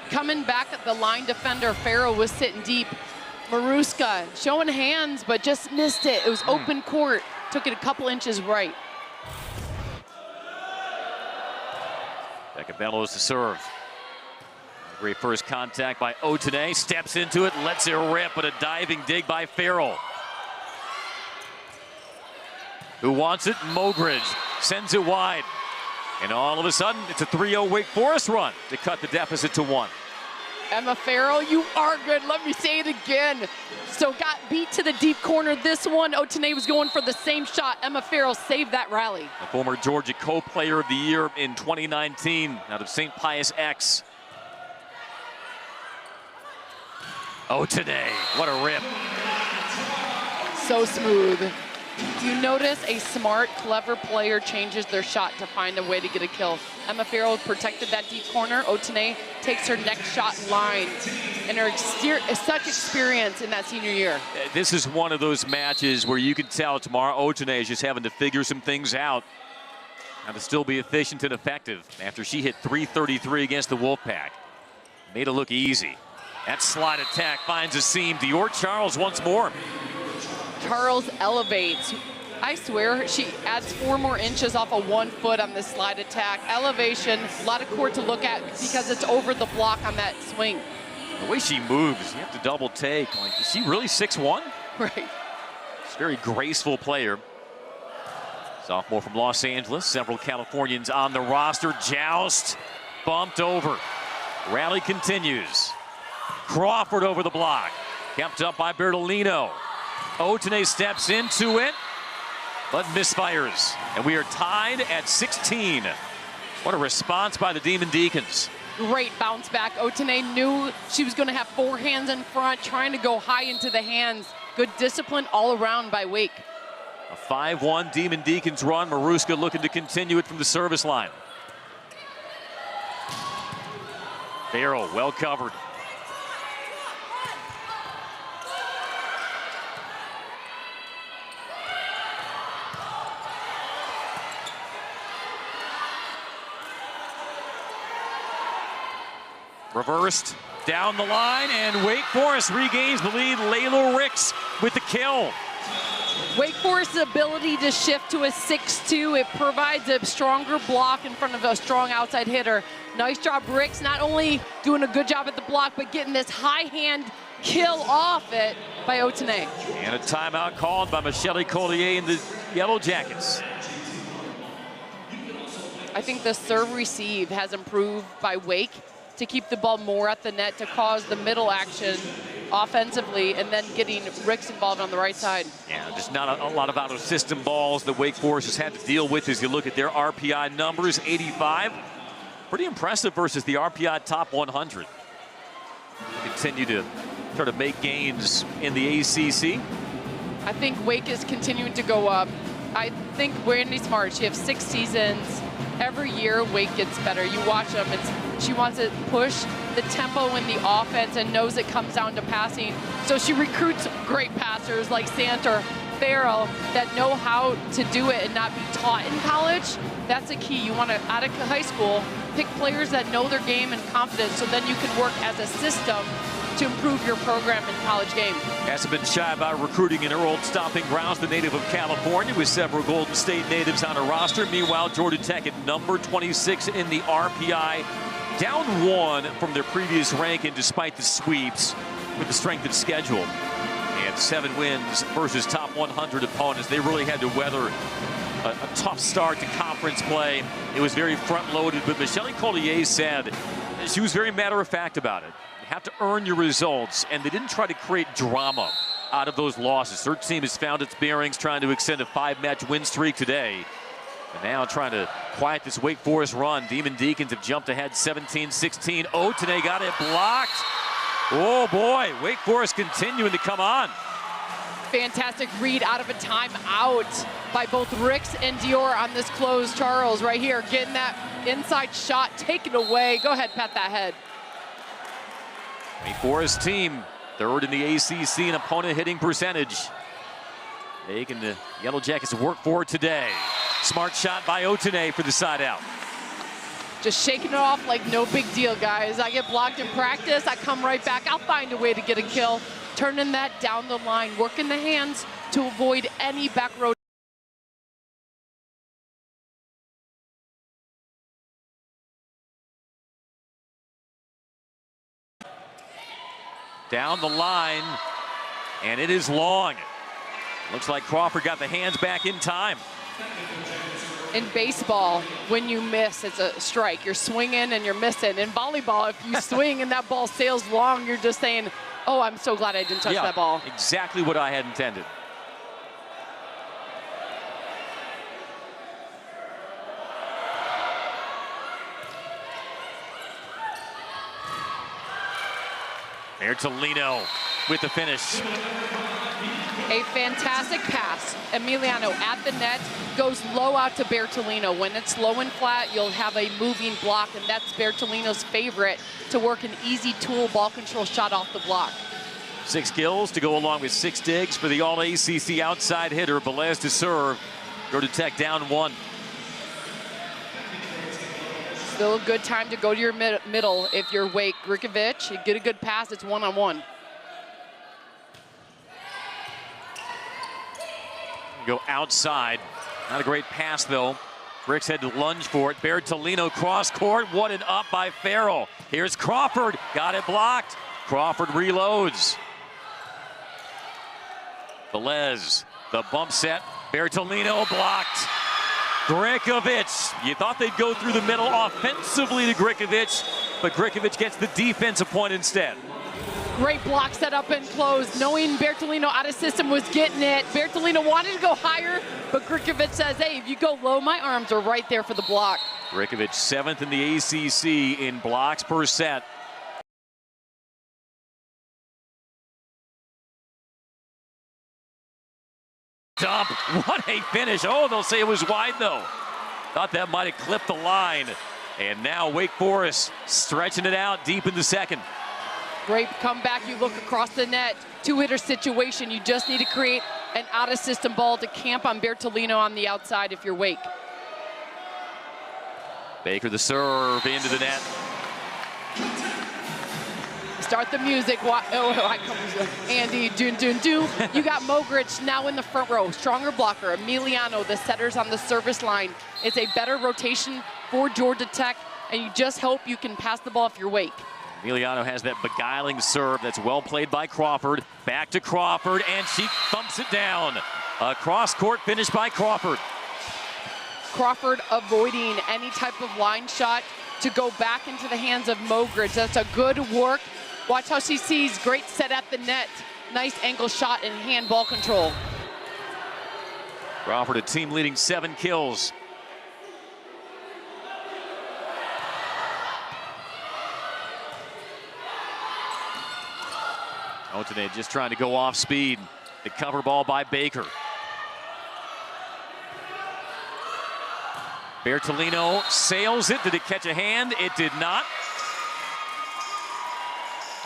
Coming back at the line defender, Farrell was sitting deep. Maruska showing hands, but just missed it. It was open court. Took it a couple inches right. Becca Bellows to serve. Great first contact by Otene. Steps into it, lets it rip, but a diving dig by Farrell. Who wants it? Mogridge sends it wide. And all of a sudden, it's a 3-0 Wake Forest run to cut the deficit to 1. Emma Farrell, you are good. Let me say it again. So got beat to the deep corner. This one, Otene was going for the same shot. Emma Farrell saved that rally. The former Georgia Co-Player of the Year in 2019 out of St. Pius X. Oh, today, what a rip. So smooth. Do you notice a smart, clever player changes their shot to find a way to get a kill? Emma Farrell protected that deep corner. Otene takes her next shot line. And her such experience in that senior year. This is one of those matches where you can tell tomorrow Otene is just having to figure some things out. How to still be efficient and effective after she hit .333 against the Wolfpack. Made it look easy. That slide attack finds a seam. Dior Charles once more. Charles elevates. I swear she adds 4 more inches off of 1 foot on this slide attack. Elevation, a lot of court to look at because it's over the block on that swing. The way she moves, you have to double take. Like, is she really 6'1"? Right. She's a very graceful player. Sophomore from Los Angeles. Several Californians on the roster. Joust, bumped over. Rally continues. Crawford over the block. Kept up by Bertolino. Otene steps into it, but misfires. And we are tied at 16. What a response by the Demon Deacons. Great bounce back. Otene knew she was going to have 4 hands in front, trying to go high into the hands. Good discipline all around by Wake. A 5-1 Demon Deacons run. Maruska looking to continue it from the service line. Farrell well covered. Reversed down the line, and Wake Forest regains the lead. Layla Ricks with the kill. Wake Forest's ability to shift to a 6-2, it provides a stronger block in front of a strong outside hitter. Nice job, Ricks, not only doing a good job at the block, but getting this high hand kill off it by Otene. And a timeout called by Michelle Collier and the Yellow Jackets. I think the serve receive has improved by Wake to keep the ball more at the net to cause the middle action offensively, and then getting Ricks involved on the right side. Yeah, just not a lot of out-of-system balls that Wake Forest has had to deal with as you look at their RPI numbers, 85. Pretty impressive versus the RPI top 100. Continue to try to make gains in the ACC. I think Wake is continuing to go up. I think Wendy Smart, she has 6 seasons. Every year, Wake gets better. You watch them, she wants to push the tempo in the offense and knows it comes down to passing. So she recruits great passers like Santer, Farrell, that know how to do it and not be taught in college. That's a key. You want to, out of high school, pick players that know their game and confidence, so then you can work as a system to improve your program in college game. Hasn't been shy about recruiting in her old stomping grounds, the native of California, with several Golden State natives on her roster. Meanwhile, Georgia Tech at number 26 in the RPI, down 1 from their previous ranking despite the sweeps with the strength of schedule. And 7 wins versus top 100 opponents. They really had to weather a tough start to conference play. It was very front-loaded, but Michelle Collier said she was very matter-of-fact about it. You have to earn your results, and they didn't try to create drama out of those losses. Her team has found its bearings, trying to extend a 5-match win streak today. And now trying to quiet this Wake Forest run. Demon Deacons have jumped ahead 17-16. Otene got it blocked. Oh boy, Wake Forest continuing to come on. Fantastic read out of a timeout by both Ricks and Dior on this close. Charles right here getting that inside shot taken away. Go ahead, pat that head. Wake Forest team, 3rd in the ACC in opponent hitting percentage. Making the Yellow Jackets work for it today. Smart shot by Otene for the side out. Just shaking it off like no big deal, guys. I get blocked in practice, I come right back, I'll find a way to get a kill. Turning that down the line, working the hands to avoid any back row. Down the line, and it is long. Looks like Crawford got the hands back in time. In baseball, when you miss, it's a strike. You're swinging and you're missing. In volleyball, if you swing and that ball sails long, you're just saying, oh, I'm so glad I didn't touch that ball. Exactly what I had intended. Bertolino with the finish. A fantastic pass. Emiliano at the net, goes low out to Bertolino. When it's low and flat, you'll have a moving block, and that's Bertolino's favorite, to work an easy tool ball control shot off the block. 6 kills to go along with 6 digs for the All-ACC outside hitter. Velez to serve. Georgia Tech down 1. Still a good time to go to your middle if you're Wake. Grikovic, you get a good pass, it's one-on-one. Go outside. Not a great pass, though. Bricks had to lunge for it. Bertolino cross court. What an up by Farrell. Here's Crawford. Got it blocked. Crawford reloads. Velez, the bump set. Bertolino blocked. Grikovic. You thought they'd go through the middle offensively to Grikovic, but Grikovic gets the defensive point instead. Great block set up and close, knowing Bertolino out of system was getting it. Bertolino wanted to go higher, but Grikovic says, hey, if you go low, my arms are right there for the block. Grikovic 7th in the ACC in blocks per set. Dump, what a finish. Oh, they'll say it was wide though. Thought that might have clipped the line. And now Wake Forest stretching it out deep in the second. Great comeback, you look across the net, 2-hitter situation. You just need to create an out-of-system ball to camp on Bertolino on the outside if you're Wake. Baker the serve into the net. Start the music. Andy, do. You got Mogridge now in the front row. Stronger blocker. Emiliano, the setters on the service line. It's a better rotation for Georgia Tech, and you just hope you can pass the ball if you're Wake. Emiliano has that beguiling serve that's well played by Crawford. Back to Crawford, and she thumps it down. A cross-court finish by Crawford. Crawford avoiding any type of line shot to go back into the hands of Mogridge. That's a good work. Watch how she sees, great set at the net. Nice angle shot and handball control. Crawford, a team leading 7 kills. Otane just trying to go off speed. The cover ball by Baker. Bertolino sails it. Did it catch a hand? It did not.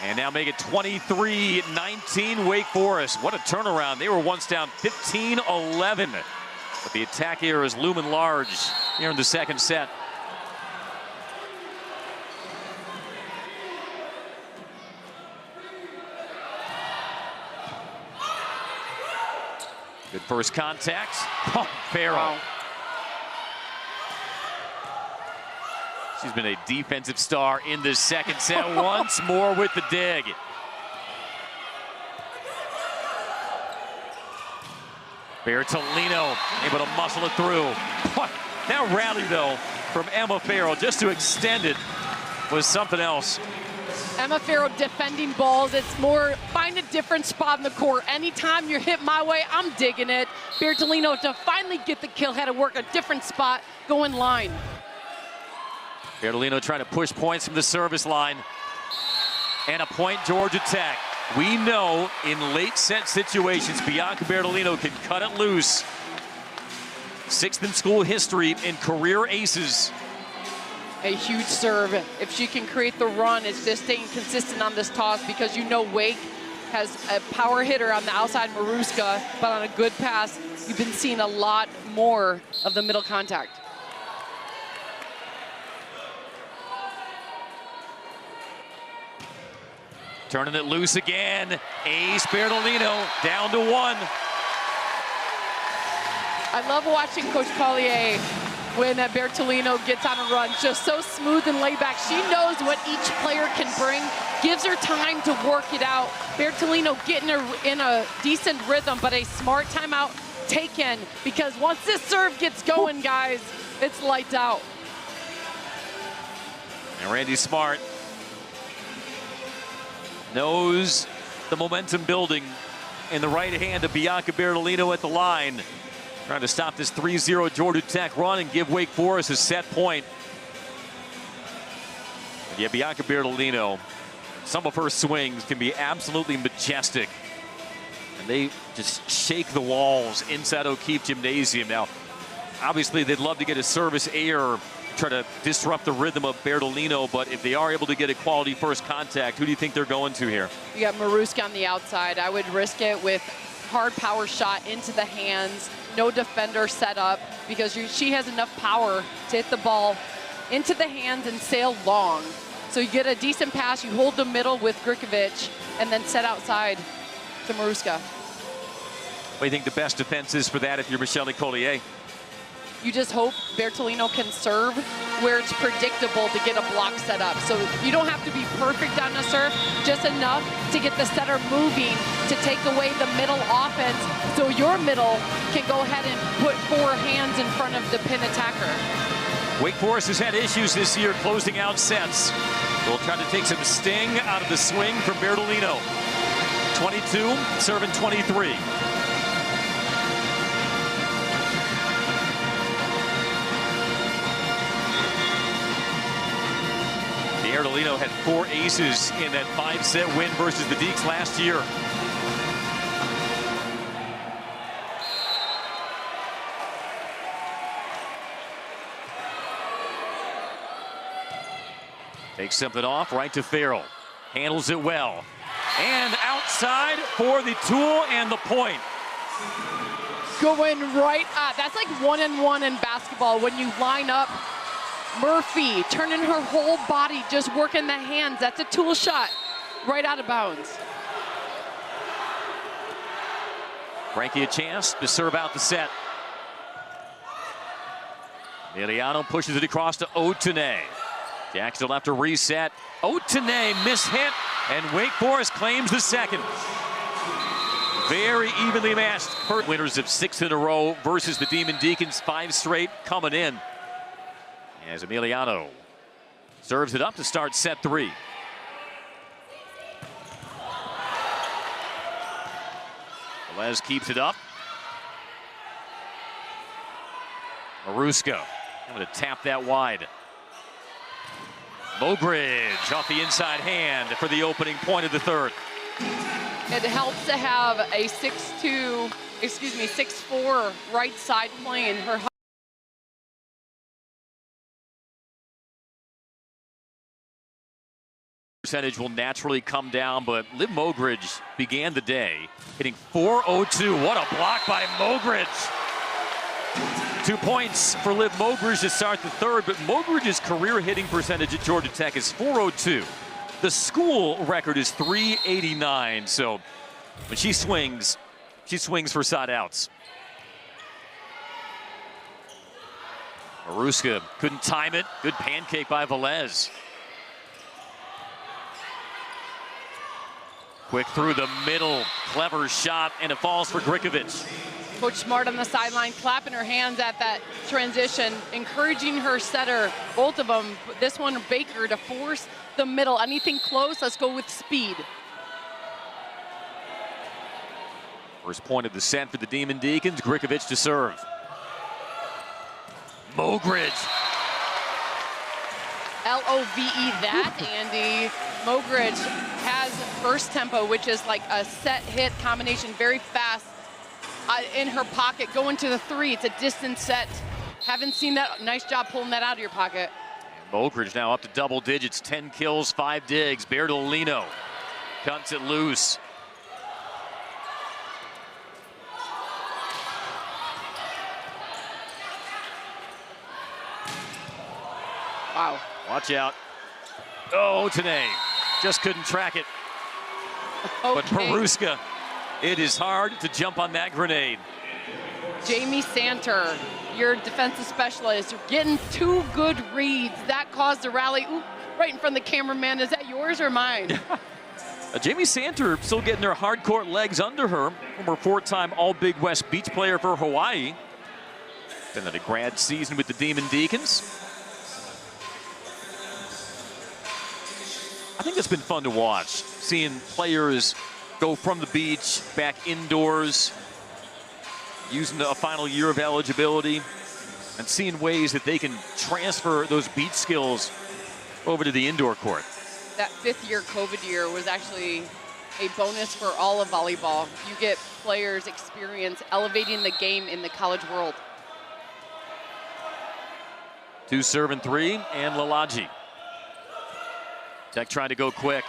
And now make it 23-19 Wake Forest. What a turnaround. They were once down 15-11. But the attack here is looming large here in the second set. Good first contact. Oh, Farrell. Wow. She's been a defensive star in this second set. Once more with the dig. Bertolino able to muscle it through. That rally, though, from Emma Farrell, just to extend it, was something else. Emma Farrell defending balls. It's more find a different spot in the court. Anytime you're hit my way, I'm digging it. Bertolino to finally get the kill had to work a different spot, go in line. Bertolino trying to push points from the service line. And a point, Georgia Tech. We know in late set situations, Bianca Bertolino can cut it loose. 6th in school history in career aces. A huge serve. If she can create the run, it's just staying consistent on this toss, because you know Wake has a power hitter on the outside, Maruska, but on a good pass, you've been seeing a lot more of the middle contact. Turning it loose again. Ace Bertolino down to 1. I love watching Coach Collier when Bertolino gets on a run. Just so smooth and laid back. She knows what each player can bring, gives her time to work it out. Bertolino getting her in a decent rhythm, but a smart timeout taken, because once this serve gets going, guys, it's lights out. And Randy Smart knows the momentum building in the right hand of Bianca Bertolino at the line. Trying to stop this 3-0 Georgia Tech run and give Wake Forest a set point. But yeah, Bianca Bertolino Some of her swings can be absolutely majestic. And they just shake the walls inside O'Keefe Gymnasium. Now, obviously, they'd love to get a service error, try to disrupt the rhythm of Bertolino, but if they are able to get a quality first contact, who do you think they're going to here? You got Maruska on the outside. I would risk it with hard power shot into the hands, no defender set up, because she has enough power to hit the ball into the hands and sail long. So you get a decent pass, you hold the middle with Grikovic, and then set outside to Maruska. What do you think the best defense is for that if you're Michelle Collier? You just hope Bertolino can serve where it's predictable to get a block set up. So you don't have to be perfect on the serve, just enough to get the setter moving to take away the middle offense so your middle can go ahead and put 4 hands in front of the pin attacker. Wake Forest has had issues this year closing out sets. They'll try to take some sting out of the swing from Bertolino. 22, serving 23. Bertolino had 4 aces in that 5-set win versus the Deacs last year. Takes something off, right to Farrell. Handles it well. And outside for the tool and the point. Going right at, that's like 1-on-1 in basketball when you line up Murphy, turning her whole body, just working the hands. That's a tool shot right out of bounds. Frankie a chance to serve out the set. Emiliano pushes it across to Otene. Jackson will have to reset. Otene mishit, and Wake Forest claims the second. Very evenly matched. Winners of 6 in a row versus the Demon Deacons, 5 straight coming in. As Emiliano serves it up to start set 3. Velez keeps it up. Maruska going to tap that wide. Mogridge off the inside hand for the opening point of the third. It helps to have a 6'4" right side playing. Her percentage will naturally come down, but Liv Mogridge began the day hitting .402. What a block by Mogridge. 2 points for Liv Mogridge to start the third, but Mogridge's career hitting percentage at Georgia Tech is .402. The school record is .389, so when she swings for side outs. Maruska couldn't time it. Good pancake by Velez. Quick through the middle, clever shot, and it falls for Grikovic. Coach Smart on the sideline, clapping her hands at that transition, encouraging her setter, both of them. This one, Baker, to force the middle. Anything close, let's go with speed. First point of the set for the Demon Deacons, Grikovic to serve. Mogridge. L-O-V-E that, Andy. Mogridge has first tempo, which is like a set hit combination, very fast. In her pocket, going to the 3. It's a distance set. Haven't seen that. Nice job pulling that out of your pocket. Mogridge now up to double digits, 10 kills, 5 digs. Bertolino cuts it loose. Wow. Watch out. Oh, Otene just couldn't track it. Okay. But Maruska, it is hard to jump on that grenade. Jamie Santer, your defensive specialist, getting 2 good reads. That caused a rally. Ooh, right in front of the cameraman. Is that yours or mine? Jamie Santer still getting her hard court legs under her. Former 4-time All-Big West Beach player for Hawaii. Been at a grad season with the Demon Deacons. I think it's been fun to watch, seeing players go from the beach back indoors, using a final year of eligibility, and seeing ways that they can transfer those beach skills over to the indoor court. that 5th year COVID year was actually a bonus for all of volleyball. You get players experience elevating the game in the college world. 2 serve and 3, and Lalaji. Tech trying to go quick.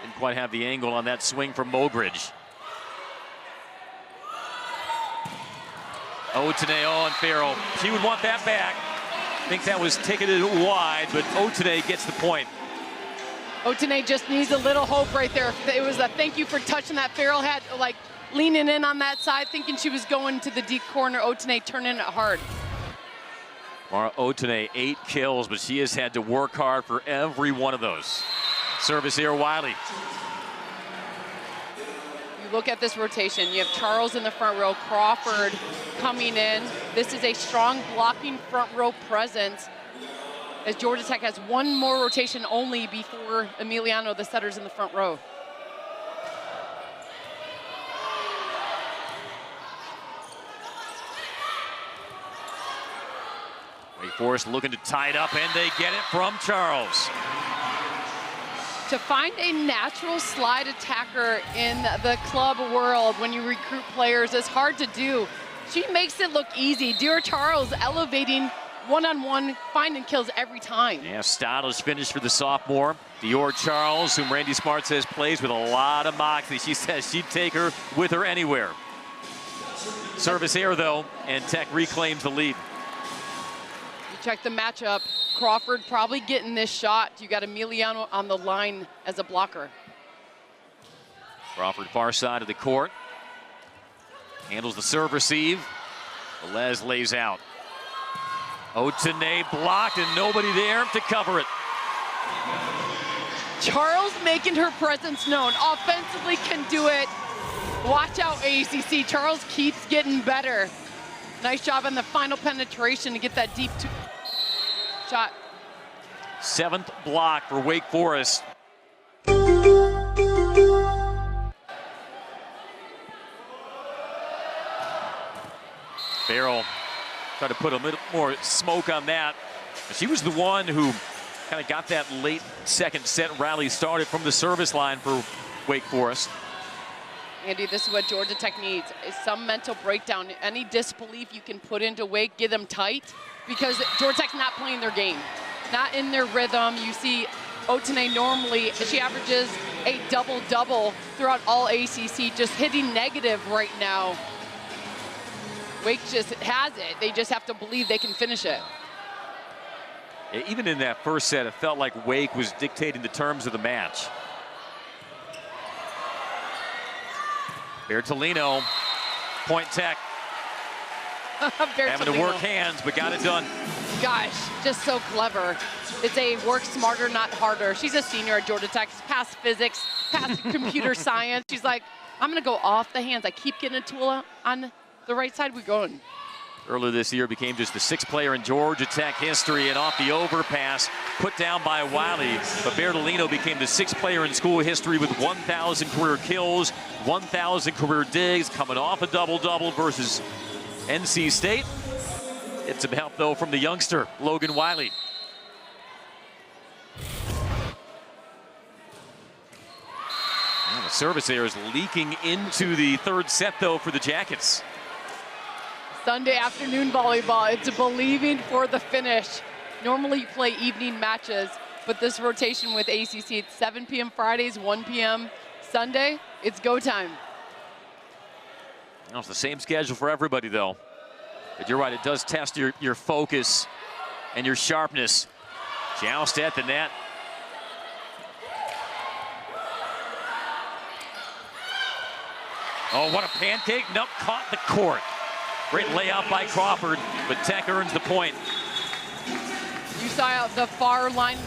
Didn't quite have the angle on that swing from Mogridge. Otenay and Farrell. She would want that back. I think that was ticketed wide, but Otenay gets the point. Otenay just needs a little hope right there. It was a thank you for touching that. Farrell had like leaning in on that side, thinking she was going to the deep corner. Otenay turning it hard. Mara Otenay, 8 kills, but she has had to work hard for every one of those. Service here, Wiley. You look at this rotation. You have Charles in the front row, Crawford coming in. This is a strong blocking front row presence, as Georgia Tech has one more rotation only before Emiliano, the setter's in the front row. Wake Forest looking to tie it up, and they get it from Charles. To find a natural slide attacker in the club world when you recruit players is hard to do. She makes it look easy. Dear Charles elevating one-on-one, finding kills every time. Yeah, stylish finish for the sophomore. Dior Charles, whom Randy Smart says plays with a lot of moxie. She says she'd take her with her anywhere. Service error, though, and Tech reclaims the lead. You check the matchup. Crawford probably getting this shot. You got Emiliano on the line as a blocker. Crawford far side of the court. Handles the serve receive. Velez lays out. Otenay blocked and nobody there to cover it. Charles making her presence known. Offensively can do it. Watch out, ACC. Charles keeps getting better. Nice job on the final penetration to get that deep shot. 7th block for Wake Forest. Farrell tried to put a little more smoke on that. She was the one who kind of got that late 2nd set rally started from the service line for Wake Forest. Andy, this is what Georgia Tech needs, is some mental breakdown. Any disbelief you can put into Wake, get them tight, because Georgia Tech's not playing their game, not in their rhythm. You see Otenay normally, she averages a double-double throughout all ACC, just hitting negative right now. Wake just has it. They just have to believe they can finish it. Even in that first set, it felt like Wake was dictating the terms of the match. Bertolino, point Tech. Having to work hands, but got it done. Gosh, just so clever. It's a work smarter, not harder. She's a senior at Georgia Tech, past physics, past computer science. She's like, I'm gonna go off the hands. I keep getting a tool on the right side, we're going. Earlier this year became just the 6th player in Georgia Tech history, and off the overpass, put down by Wiley. But Bertolino became the 6th player in school history with 1,000 career kills, 1,000 career digs, coming off a double-double versus NC State. It's some help, though, from the youngster, Logan Wiley. And the service there is leaking into the 3rd set, though, for the Jackets. Sunday afternoon volleyball, it's believing for the finish. Normally you play evening matches, but this rotation with ACC, it's 7 p.m. Fridays, 1 p.m. Sunday, it's go time. Well, it's the same schedule for everybody, though. But you're right, it does test your focus and your sharpness. Joust at the net. Oh, what a pancake. Nope, caught the court. Great layout by Crawford, but Tech earns the point. You saw the far line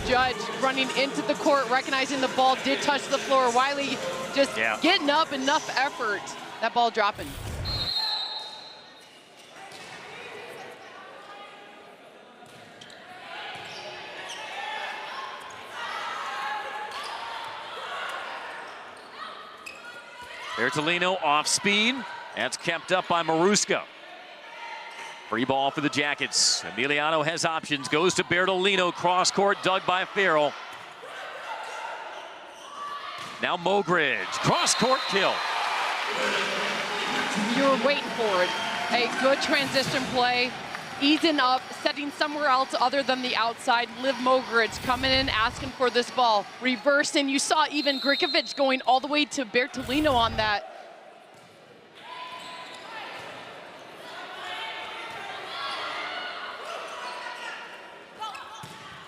judge running into the court, recognizing the ball did touch the floor. Wiley just getting up, enough effort. That ball dropping. Bertolino off speed. That's kept up by Maruska. Free ball for the Jackets. Emiliano has options, goes to Bertolino, cross court, dug by Farrell. Now Mogridge, cross court kill. You were waiting for it. A good transition play, easing up, setting somewhere else other than the outside. Liv Mogridge coming in, asking for this ball. Reversing, you saw even Grikovic going all the way to Bertolino on that.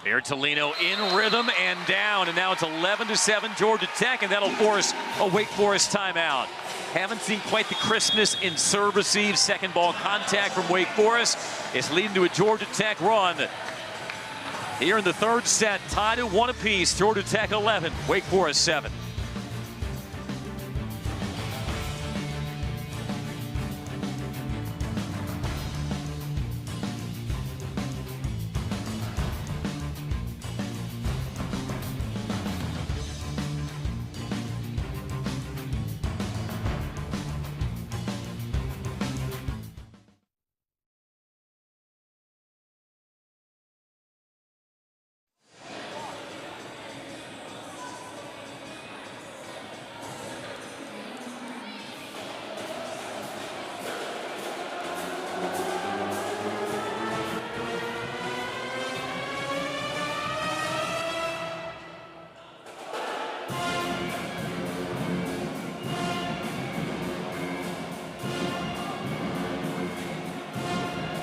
Bertolino in rhythm and down, and now it's 11-7 Georgia Tech, and that'll force a Wake Forest timeout. Haven't seen quite the crispness in serve receive. Second ball contact from Wake Forest. It's leading to a Georgia Tech run. Here in the third set, tied at 1 apiece. Georgia Tech 11, Wake Forest 7.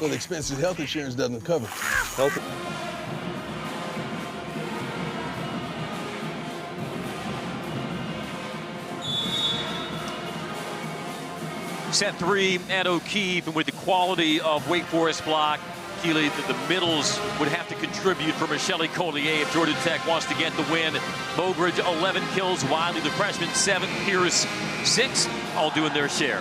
Well, expenses health insurance doesn't cover. Set 3 at O'Keefe, and with the quality of Wake Forest block, Keely, the middles would have to contribute for Michelle Collier if Georgia Tech wants to get the win. Mogridge 11 kills, Wiley the freshman 7, Pierce 6, all doing their share.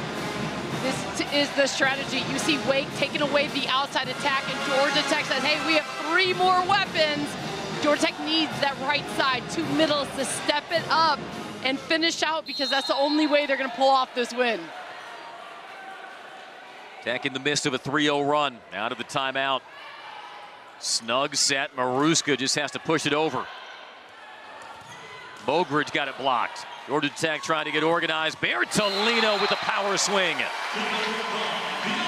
This is the strategy. You see Wake taking away the outside attack, and Georgia Tech says, hey, we have 3 more weapons. Georgia Tech needs that right side, 2 middles to step it up and finish out, because that's the only way they're going to pull off this win. Tech in the midst of a 3-0 run, out of the timeout. Snug set, Maruska just has to push it over. Mogridge got it blocked. Georgia Tech trying to get organized. Bertolino with the power swing.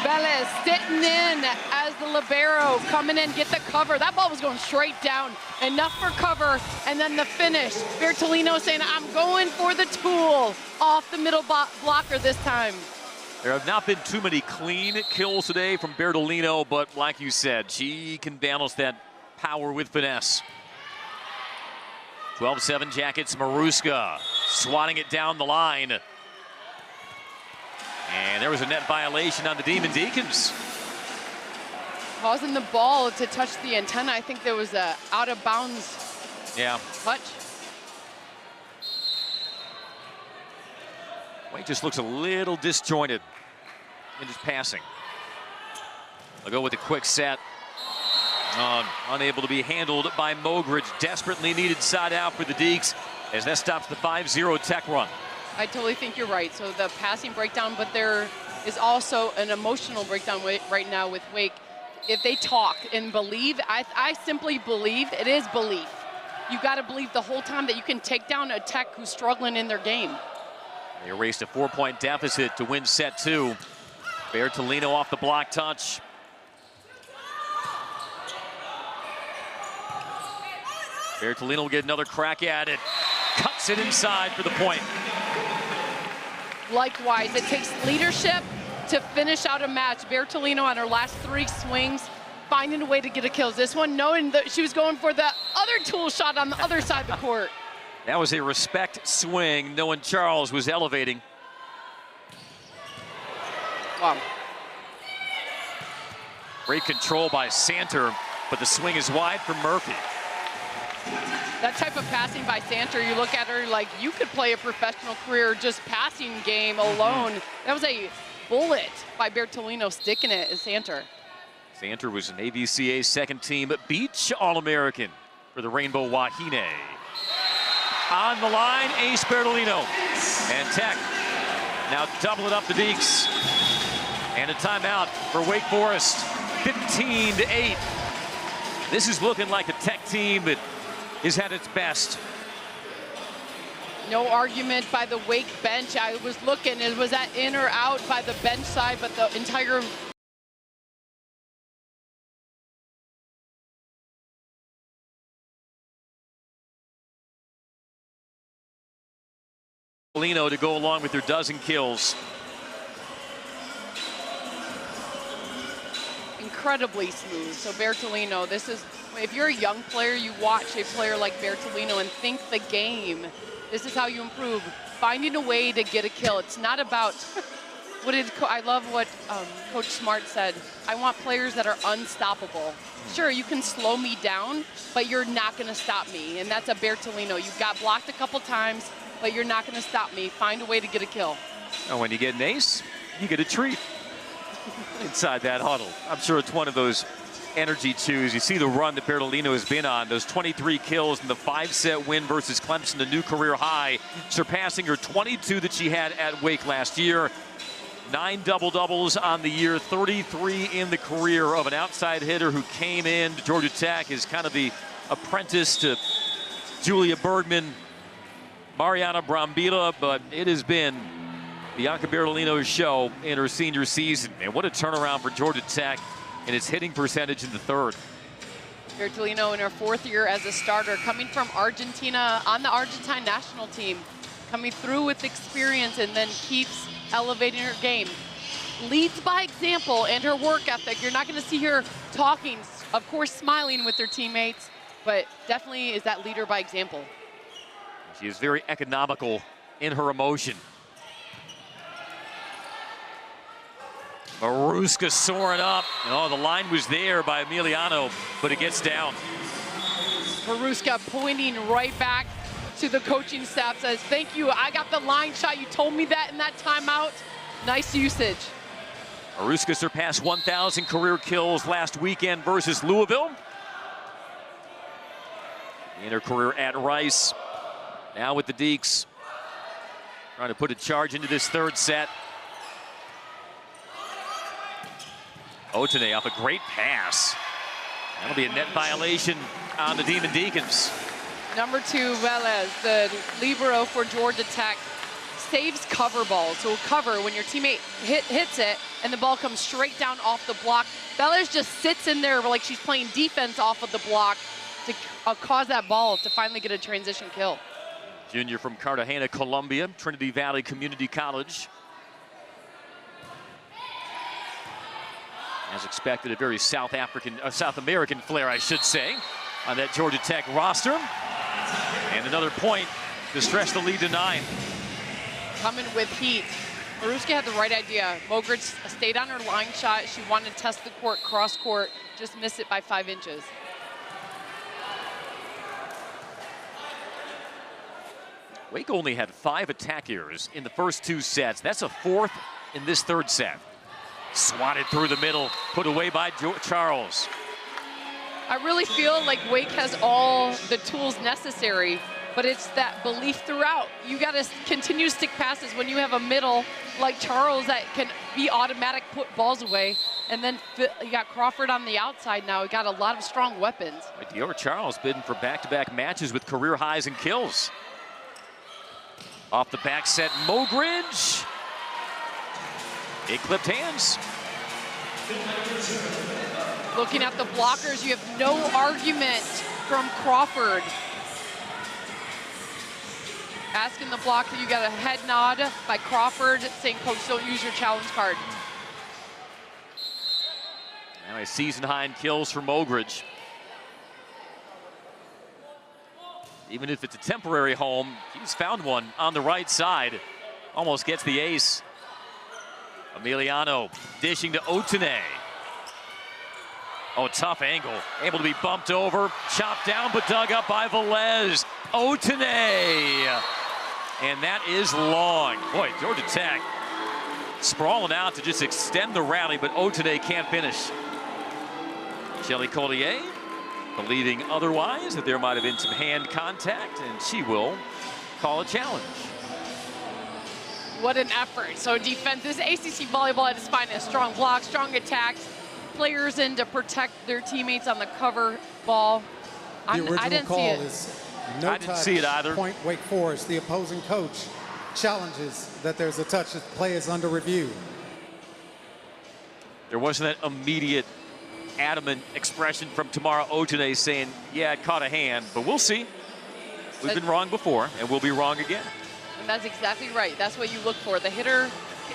Velez sitting in as the libero, coming in, get the cover. That ball was going straight down, enough for cover, and then the finish. Bertolino saying, I'm going for the tool, off the middle blocker this time. There have not been too many clean kills today from Bertolino, but like you said, she can balance that power with finesse. 12-7 Jackets, Maruska swatting it down the line. And there was a net violation on the Demon Deacons. Causing the ball to touch the antenna. I think there was a out of bounds touch. Wake just looks a little disjointed in his passing. They'll go with a quick set. Unable to be handled by Mogridge. Desperately needed side out for the Deeks as that stops the 5-0 Tech run. I totally think you're right. So the passing breakdown, but there is also an emotional breakdown right now with Wake. If they talk and believe, I simply believe, it is belief. You got to believe the whole time that you can take down a Tech who's struggling in their game. They erased a 4-point deficit to win set 2. Bertolino off the block touch. Bertolino will get another crack at it. Cuts it inside for the point. Likewise, it takes leadership to finish out a match. Bertolino on her last 3 swings, finding a way to get a kill. This one, knowing that she was going for the other tool shot on the other side of the court. That was a respect swing, knowing Charles was elevating. Wow. Great control by Santer, but the swing is wide for Murphy. That type of passing by Santer, you look at her like you could play a professional career just passing game alone. That was a bullet by Bertolino sticking it as Santer. Santer was an AVCA second-team beach All-American for the Rainbow Wahine. On the line, Ace Bertolino. And Tech now doubling up the Deeks. And a timeout for Wake Forest. 15-8. This is looking like a Tech team that is at its best. No argument by the Wake bench. I was looking, it was that in or out by the bench side, but the entire Lino to go along with their dozen kills. incredibly smooth. So Bertolino, this is, if you're a young player, you watch a player like Bertolino and think the game. This is how you improve. Finding a way to get a kill. It's not about, I love what Coach Smart said. I want players that are unstoppable. Sure, you can slow me down, but you're not gonna stop me. And that's a Bertolino. You got blocked a couple times, but you're not gonna stop me. Find a way to get a kill. And when you get an ace, you get a treat inside that huddle. I'm sure it's one of those energy chews. You see the run that Bertolino has been on, those 23 kills in the 5-set win versus Clemson, a new career high, surpassing her 22 that she had at Wake last year. 9 double-doubles on the year, 33 in the career of an outside hitter who came in to Georgia Tech as kind of the apprentice to Julia Bergman, Mariana Brambila, but it has been Bianca Bertolino's show in her senior season. And what a turnaround for Georgia Tech in its hitting percentage in the third. Bertolino in her 4th year as a starter, coming from Argentina on the Argentine national team, coming through with experience and then keeps elevating her game. Leads by example and her work ethic. You're not going to see her talking, of course smiling with her teammates, but definitely is that leader by example. She is very economical in her emotion. Maruska soaring up. Oh, the line was there by Emiliano, but it gets down. Maruska pointing right back to the coaching staff, says, thank you, I got the line shot. You told me that in that timeout. Nice usage. Maruska surpassed 1,000 career kills last weekend versus Louisville. In her career at Rice. Now with the Deeks. Trying to put a charge into this third set. Otene off a great pass. That'll be a net violation on the Demon Deacons. Number 2, Velez, the libero for Georgia Tech, saves cover balls. So cover when your teammate hits it and the ball comes straight down off the block. Velez just sits in there like she's playing defense off of the block to cause that ball to finally get a transition kill. Junior from Cartagena, Colombia, Trinity Valley Community College. As expected, a very South American flair, I should say, on that Georgia Tech roster. And another point to stretch the lead to 9. Coming with heat. Maruska had the right idea. Mogridge stayed on her line shot. She wanted to test the court, cross court, just missed it by 5 inches. Wake only had 5 attack errors in the first 2 sets. That's a 4th in this third set. Swatted through the middle, put away by Charles. I really feel like Wake has all the tools necessary, but it's that belief throughout. You got to continue to stick passes when you have a middle like Charles that can be automatic, put balls away. And then you got Crawford on the outside now. You got a lot of strong weapons. Dior Charles bidding for back-to-back matches with career highs in kills. Off the back set, Mogridge. It clipped hands. Looking at the blockers, you have no argument from Crawford. Asking the blocker, you got a head nod by Crawford saying, coach, don't use your challenge card. Now a season high in kills for Mogridge. Even if it's a temporary home, he's found one on the right side. Almost gets the ace. Emiliano dishing to Otene. Oh, tough angle. Able to be bumped over, chopped down, but dug up by Velez. Otene. And that is long. Boy, Georgia Tech sprawling out to just extend the rally, but Otene can't finish. Shelly Collier believing otherwise, that there might have been some hand contact, and she will call a challenge. What an effort. So defense, this ACC volleyball at its finest. Strong blocks, strong attacks. players in to protect their teammates on the cover ball. The original I didn't call see it. is no I didn't touch, see it either. Point Wake Forest. The opposing coach challenges that there's a touch. The play is under review. There wasn't that immediate, adamant expression from Tamara Otene saying, yeah, it caught a hand, but we'll see. We've been wrong before, and we'll be wrong again. And that's exactly right. That's what you look for. The hitter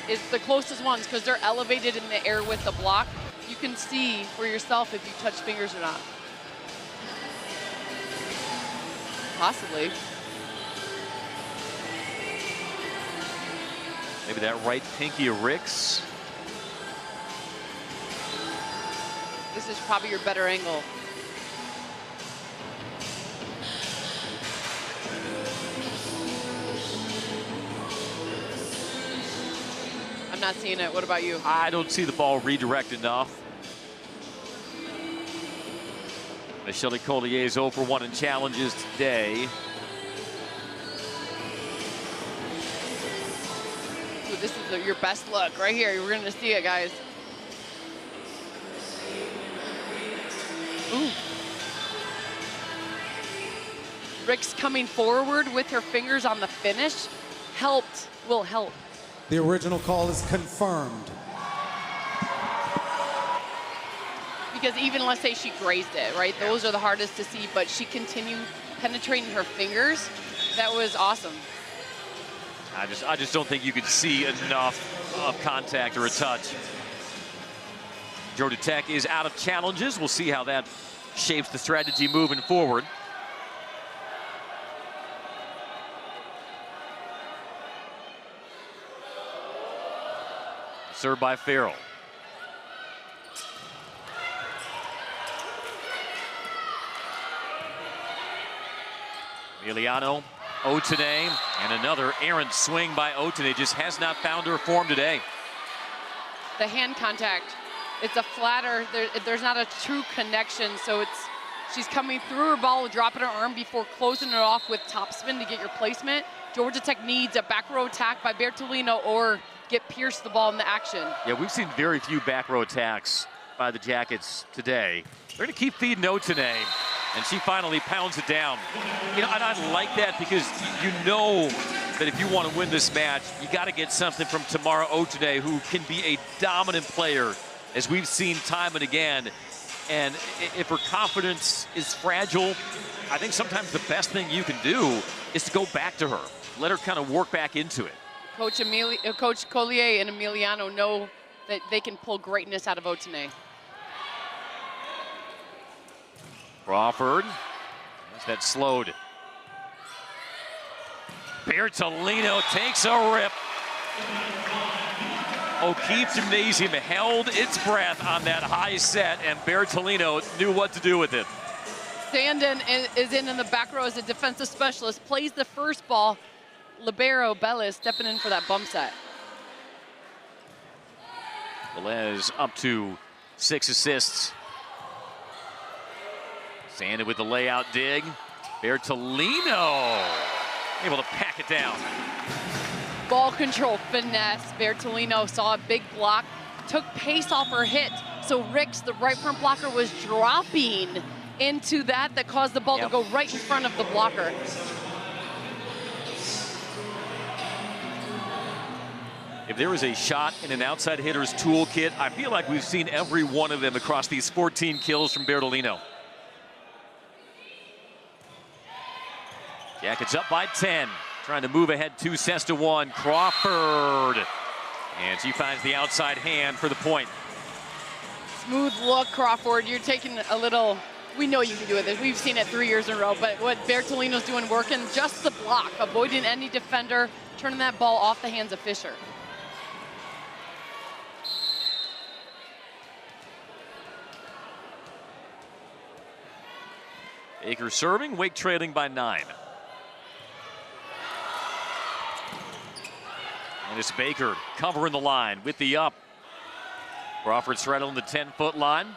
is the closest ones because they're elevated in the air with the block. You can see for yourself if you touch fingers or not. Possibly. Maybe that right pinky of Rick's. This is probably your better angle. I'm not seeing it. What about you? I don't see the ball redirect enough. Michelle Collier is 0 for 1 in challenges today. Ooh, this is your best look right here. We're going to see it, guys. Ooh. Rick's coming forward with her fingers on the finish. Will help. The original call is confirmed. Because even let's say she grazed it, right? Those are the hardest to see, but she continued penetrating her fingers. That was awesome. I just don't think you could see enough of contact or a touch. Georgia Tech is out of challenges. We'll see how that shapes the strategy moving forward. Served by Farrell. Emiliano, Otene, and another errant swing by Otene. Just has not found her form today. The hand contact, it's a flatter. There's not a true connection, so she's coming through her ball, dropping her arm before closing it off with topspin to get your placement. Georgia Tech needs a back row attack by Bertolino or get Pierce the ball in the action. Yeah, we've seen very few back row attacks by the Jackets today. They're going to keep feeding Otene, and she finally pounds it down. You know, and I like that because you know that if you want to win this match, you got to get something from Tamara Otene, who can be a dominant player, as we've seen time and again. And if her confidence is fragile, I think sometimes the best thing you can do is to go back to her. Let her kind of work back into it. Coach Collier and Emiliano know that they can pull greatness out of Otene. Crawford, as that slowed. Bertolino takes a rip. O'Keefe Gymnasium held its breath on that high set, and Bertolino knew what to do with it. Sandin is in the back row as a defensive specialist, plays the first ball. Libero Bella stepping in for that bump set. Velez up to 6 assists. Sandin with the layout dig. Bertolino able to pack it down. Ball control, finesse. Bertolino saw a big block, took pace off her hit. So Ricks, the right front blocker, was dropping into that caused the ball to go right in front of the blocker. If there is a shot in an outside hitter's toolkit, I feel like we've seen every one of them across these 14 kills from Bertolino. Jackets up by 10, trying to move ahead 2 sets to 1. Crawford, and she finds the outside hand for the point. Smooth look, Crawford. You're taking a little, we know you can do it. We've seen it 3 years in a row, but what Bertolino's doing, working just the block, avoiding any defender, turning that ball off the hands of Fisher. Baker serving, Wake trailing by 9. And it's Baker covering the line with the up. Crawford straddling the 10-foot line.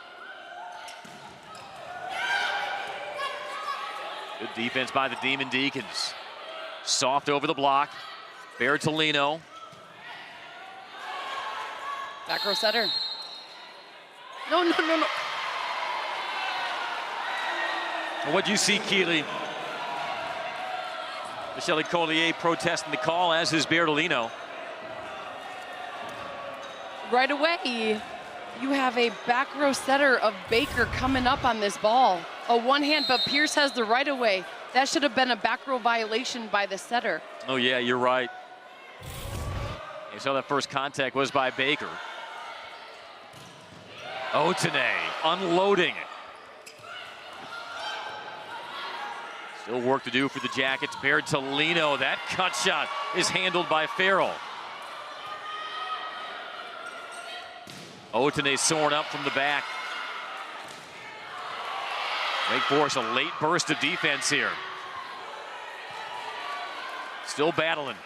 Good defense by the Demon Deacons. Soft over the block. Bertolino. Back row setter. No, no, no, no. What'd you see, Keeley? Michelle Collier protesting the call, as is Bertolino. Right away, you have a back row setter of Baker coming up on this ball. A one hand, but Pierce has the right of way. That should have been a back row violation by the setter. Oh yeah, you're right. You saw that first contact was by Baker. Otene unloading. Still work to do for the Jackets. Bertolino, that cut shot is handled by Farrell. Otene soaring up from the back. Wake Forest, a late burst of defense here. Still battling.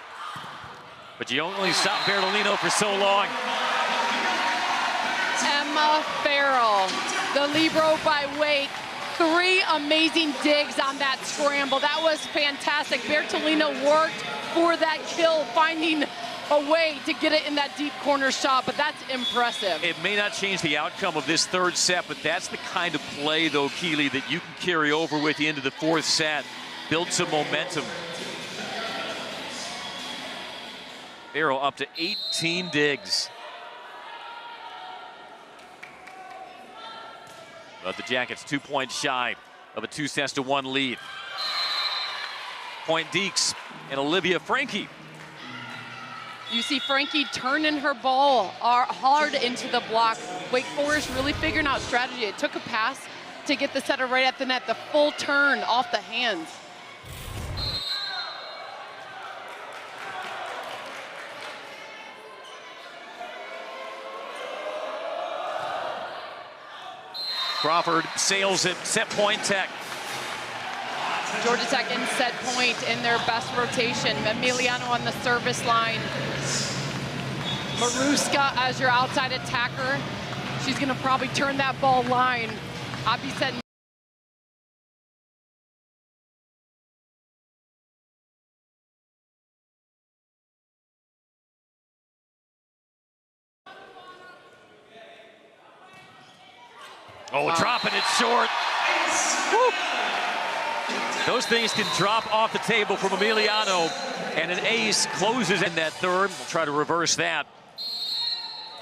But you only stop Bertolino for so long. Emma Farrell, the libero by Wake. 3 amazing digs on that scramble. That was fantastic. Bertolino worked for that kill, finding a way to get it in that deep corner shot, but that's impressive. It may not change the outcome of this third set, but that's the kind of play, though, Keeley, that you can carry over with you into the fourth set. Build some momentum. Farrell up to 18 digs. But the Jackets 2 points shy of a 2-1 lead. Point Deeks and Olivia Frankie. You see Frankie turning her ball hard into the block. Wake Forest really figuring out strategy. It took a pass to get the setter right at the net. The full turn off the hands. Crawford sails it, set point tech. Georgia Tech in set point in their best rotation. Emiliano on the service line. Maruska as your outside attacker. She's gonna probably turn that ball line. Abby said. Oh, dropping it short. Woo. Those things can drop off the table from Emiliano, and an ace closes in that third. We'll try to reverse that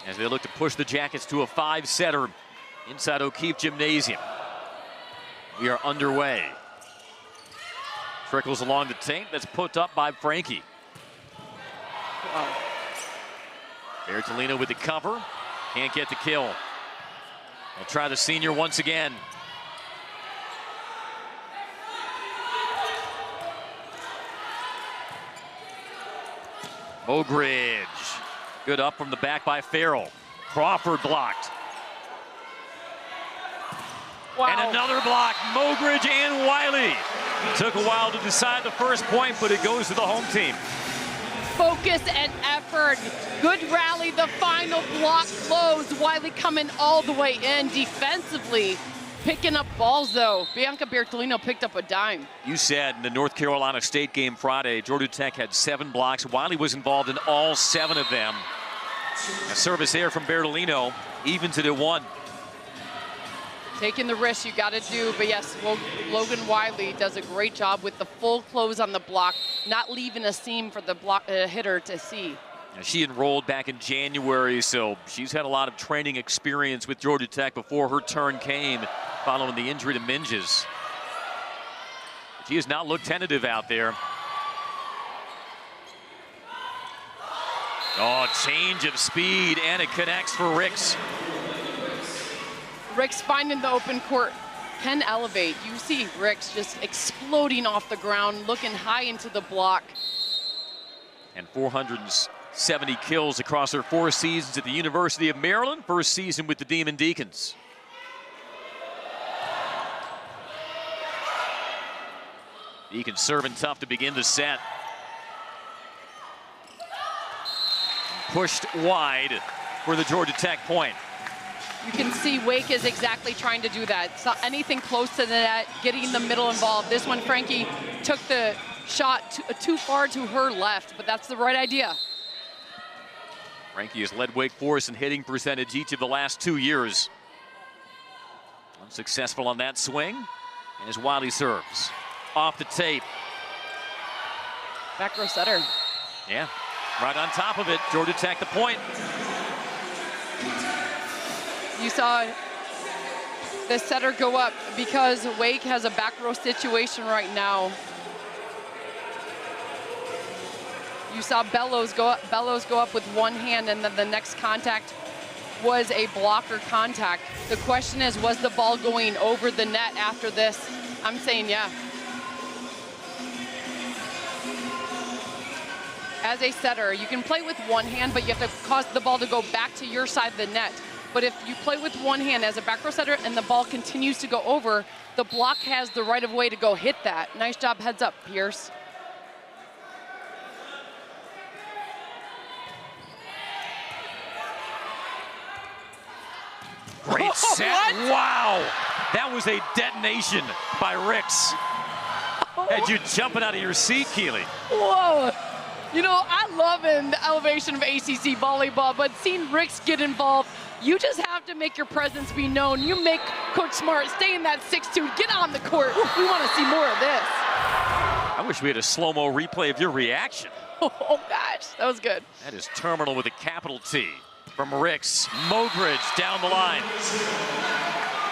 as they look to push the Jackets to a 5-setter inside O'Keefe Gymnasium. We are underway. Trickles along the tape. That's put up by Frankie. Wow. Bertolino with the cover. Can't get the kill. They'll try the senior once again. Mogridge. Good up from the back by Farrell. Crawford blocked. Wow. And another block. Mogridge and Wiley. Took a while to decide the first point, but it goes to the home team. Focus and effort. Good rally, the final block closed. Wiley coming all the way in defensively. Picking up balls, though. Bianca Bertolino picked up a dime. You said in the North Carolina State game Friday, Georgia Tech had 7 blocks. Wiley was involved in all 7 of them. A service there from Bertolino, evens it at 1. Taking the risk you got to do, but yes, Logan Wiley does a great job with the full close on the block, not leaving a seam for the block hitter to see. She enrolled back in January, so she's had a lot of training experience with Georgia Tech before her turn came following the injury to Minges. She has not looked tentative out there. Oh, change of speed, and it connects for Ricks. Ricks finding the open court can elevate. You see Ricks just exploding off the ground, looking high into the block. And 470 kills across her 4 seasons at the University of Maryland. First season with the Demon Deacons. Deacons serving tough to begin the set. Pushed wide for the Georgia Tech point. You can see Wake is exactly trying to do that. So anything close to the net, getting the middle involved. This one, Frankie took the shot too far to her left, but that's the right idea. Frankie has led Wake Forest in hitting percentage each of the last 2 years. Successful on that swing. And as Wiley serves. Off the tape. Back row setter. Yeah, right on top of it. Georgia Tech the point. You saw the setter go up because Wake has a back row situation right now. You saw Bellows go up with one hand, and then the next contact was a blocker contact. The question is, was the ball going over the net after this? I'm saying yeah. As a setter, you can play with one hand, but you have to cause the ball to go back to your side of the net. But if you play with one hand as a back row setter and the ball continues to go over, the block has the right of way to go hit that. Nice job, heads up, Pierce. Great set. What? Wow. That was a detonation by Ricks. Had you jumping out of your seat, Keely. Whoa. You know, I love the elevation of ACC volleyball, but seeing Ricks get involved, you just have to make your presence be known. You make Coach Smart stay in that 6-2, get on the court. We want to see more of this. I wish we had a slow-mo replay of your reaction. Oh gosh, that was good. That is terminal with a capital T. From Ricks, Mogridge down the line.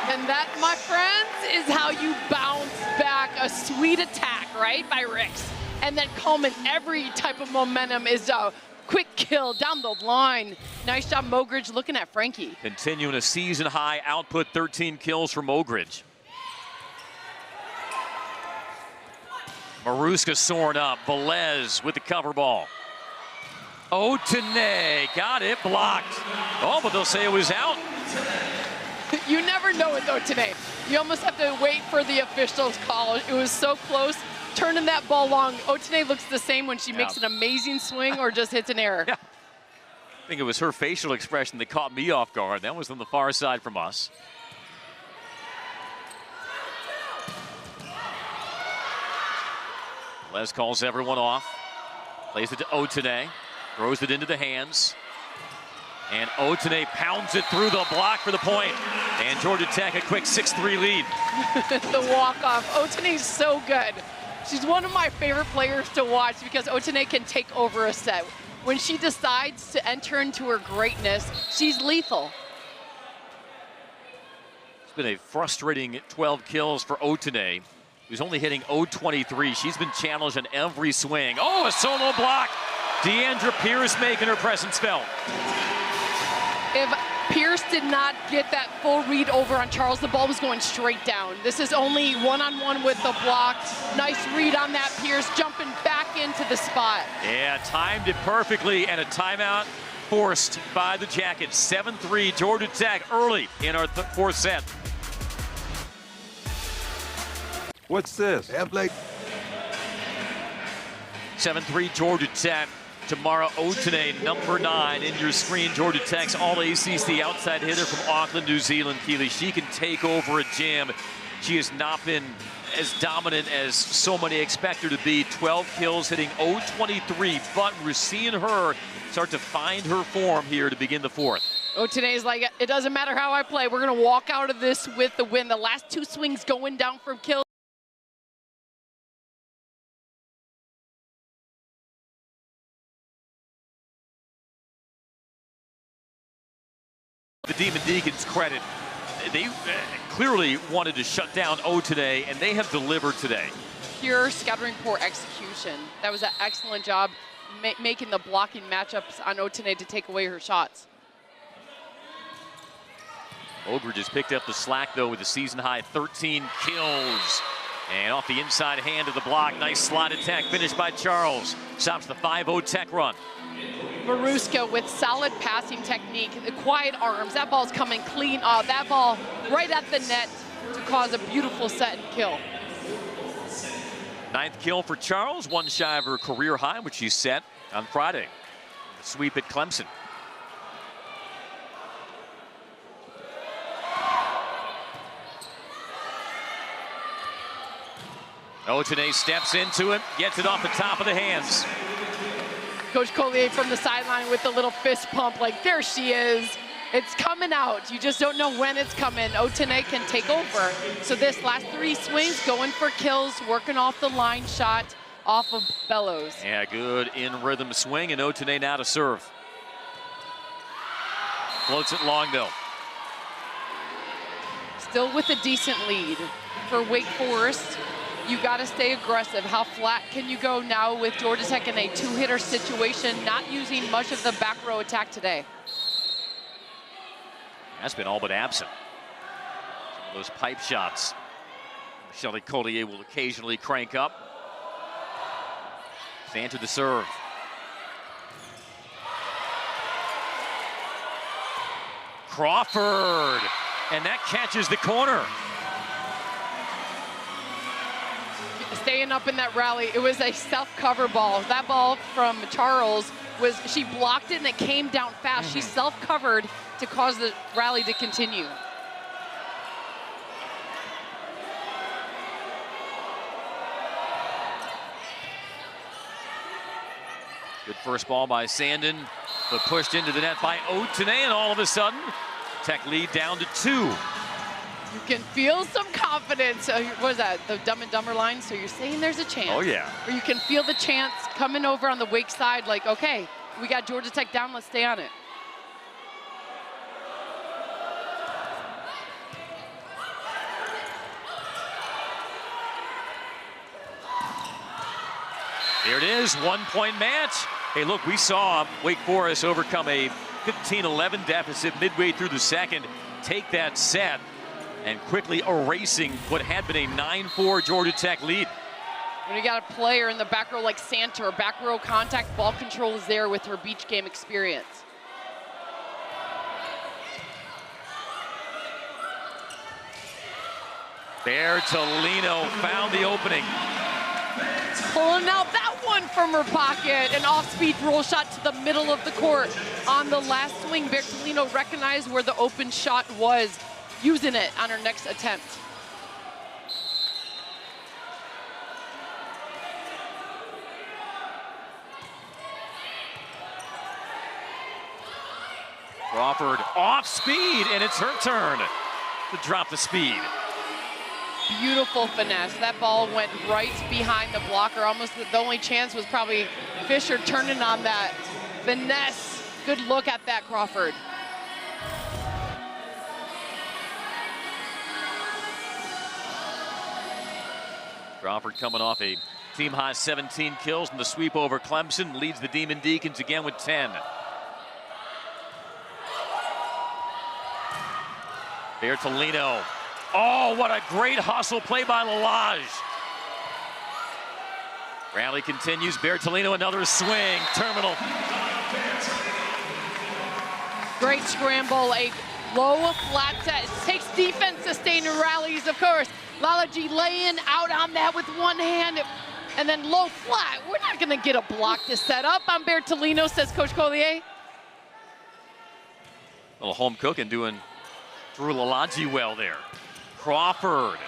And that, my friends, is how you bounce back a sweet attack, right, by Ricks. And then culminate every type of momentum is a quick kill down the line. Nice job, Mogridge, looking at Frankie. Continuing a season-high output, 13 kills for Mogridge. Maruska soaring up. Velez with the cover ball. Otene got it blocked. Oh, but they'll say it was out. You never know it though today. You almost have to wait for the officials' call. It was so close. Turning that ball long. Otene looks the same when she makes an amazing swing or just hits an error. Yeah. I think it was her facial expression that caught me off guard. That was on the far side from us. Les calls everyone off. Plays it to Otene. Throws it into the hands. And Otene pounds it through the block for the point. And Georgia Tech a quick 6-3 lead. The walk-off. Otene's so good. She's one of my favorite players to watch because Otene can take over a set. When she decides to enter into her greatness, she's lethal. It's been a frustrating 12 kills for Otene, who's only hitting .023. She's been challenged on every swing. Oh, a solo block. Deandra Pierce making her presence felt. If Pierce did not get that full read over on Charles, the ball was going straight down. This is only one-on-one with the block. Nice read on that, Pierce jumping back into the spot. Yeah, timed it perfectly, and a timeout forced by the Jackets. 7-3 Georgia Tech early in our fourth set. What's this? 7-3 Georgia Tech. Tamara Otene, number 9 in your screen. Georgia Tech's all-ACC outside hitter from Auckland, New Zealand. Keely, she can take over a gym. She has not been as dominant as so many expect her to be. 12 kills, hitting .023, but we're seeing her start to find her form here to begin the fourth. Otene's like, it doesn't matter how I play. We're going to walk out of this with the win. The last 2 swings going down from kill. The Demon Deacons credit, they clearly wanted to shut down Otene, and they have delivered today. Pure scattering poor execution. That was an excellent job making the blocking matchups on Otene to take away her shots. Ogridge has picked up the slack, though, with a season-high 13 kills. And off the inside hand of the block, nice slide attack finished by Charles. Stops the 5-0 Tech run. Maruska with solid passing technique, the quiet arms. That ball's coming clean off. That ball right at the net to cause a beautiful set and kill. 9th kill for Charles, one shy of her career high, which she set on Friday. The sweep at Clemson. Otene steps into it, gets it off the top of the hands. Coach Collier from the sideline with the little fist pump, like there she is. It's coming out. You just don't know when it's coming. Otene can take over. So this last 3 swings, going for kills, working off the line shot off of Bellows. Yeah, good in rhythm swing, and Otene now to serve. Floats it long though. Still with a decent lead for Wake Forest. You got to stay aggressive. How flat can you go now with Georgia Tech in a 2-hitter situation, not using much of the back row attack today? That's been all but absent. Some of those pipe shots Shelly Collier will occasionally crank up. Sand to the serve. Crawford, and that catches the corner. Staying up in that rally, it was a self-cover ball. That ball from Charles she blocked it and it came down fast. She self-covered to cause the rally to continue. Good first ball by Sandin, but pushed into the net by Otene, and all of a sudden, Tech lead down to 2. You can feel some confidence. What was that, the Dumb and Dumber line? So you're saying there's a chance. Oh, yeah. Or you can feel the chance coming over on the Wake side, like, okay, we got Georgia Tech down, let's stay on it. Here it is, 1-point match. Hey, look, we saw Wake Forest overcome a 15-11 deficit midway through the second, take that set, and quickly erasing what had been a 9-4 Georgia Tech lead. When you got a player in the back row like Santer, back row contact, ball control is there with her beach game experience. Bertolino found the opening. Pulling out that one from her pocket. An off-speed roll shot to the middle of the court. On the last swing, Bertolino recognized where the open shot was, using it on her next attempt. Crawford off speed, and it's her turn to drop the speed. Beautiful finesse. That ball went right behind the blocker. Almost the only chance was probably Fisher turning on that finesse. Good look at that, Crawford. Crawford coming off a team high 17 kills in the sweep over Clemson, leads the Demon Deacons again with 10. Bertolino. Oh, what a great hustle play by Lalage. Rally continues. Bertolino, another swing. Terminal. Great scramble, a low flat set. It takes defense to stay in rallies, of course. Lalage laying out on that with one hand, and then low flat. We're not gonna get a block to set up on Bertolino, says Coach Collier. A little home cooking doing Drew Lalage well there. Crawford.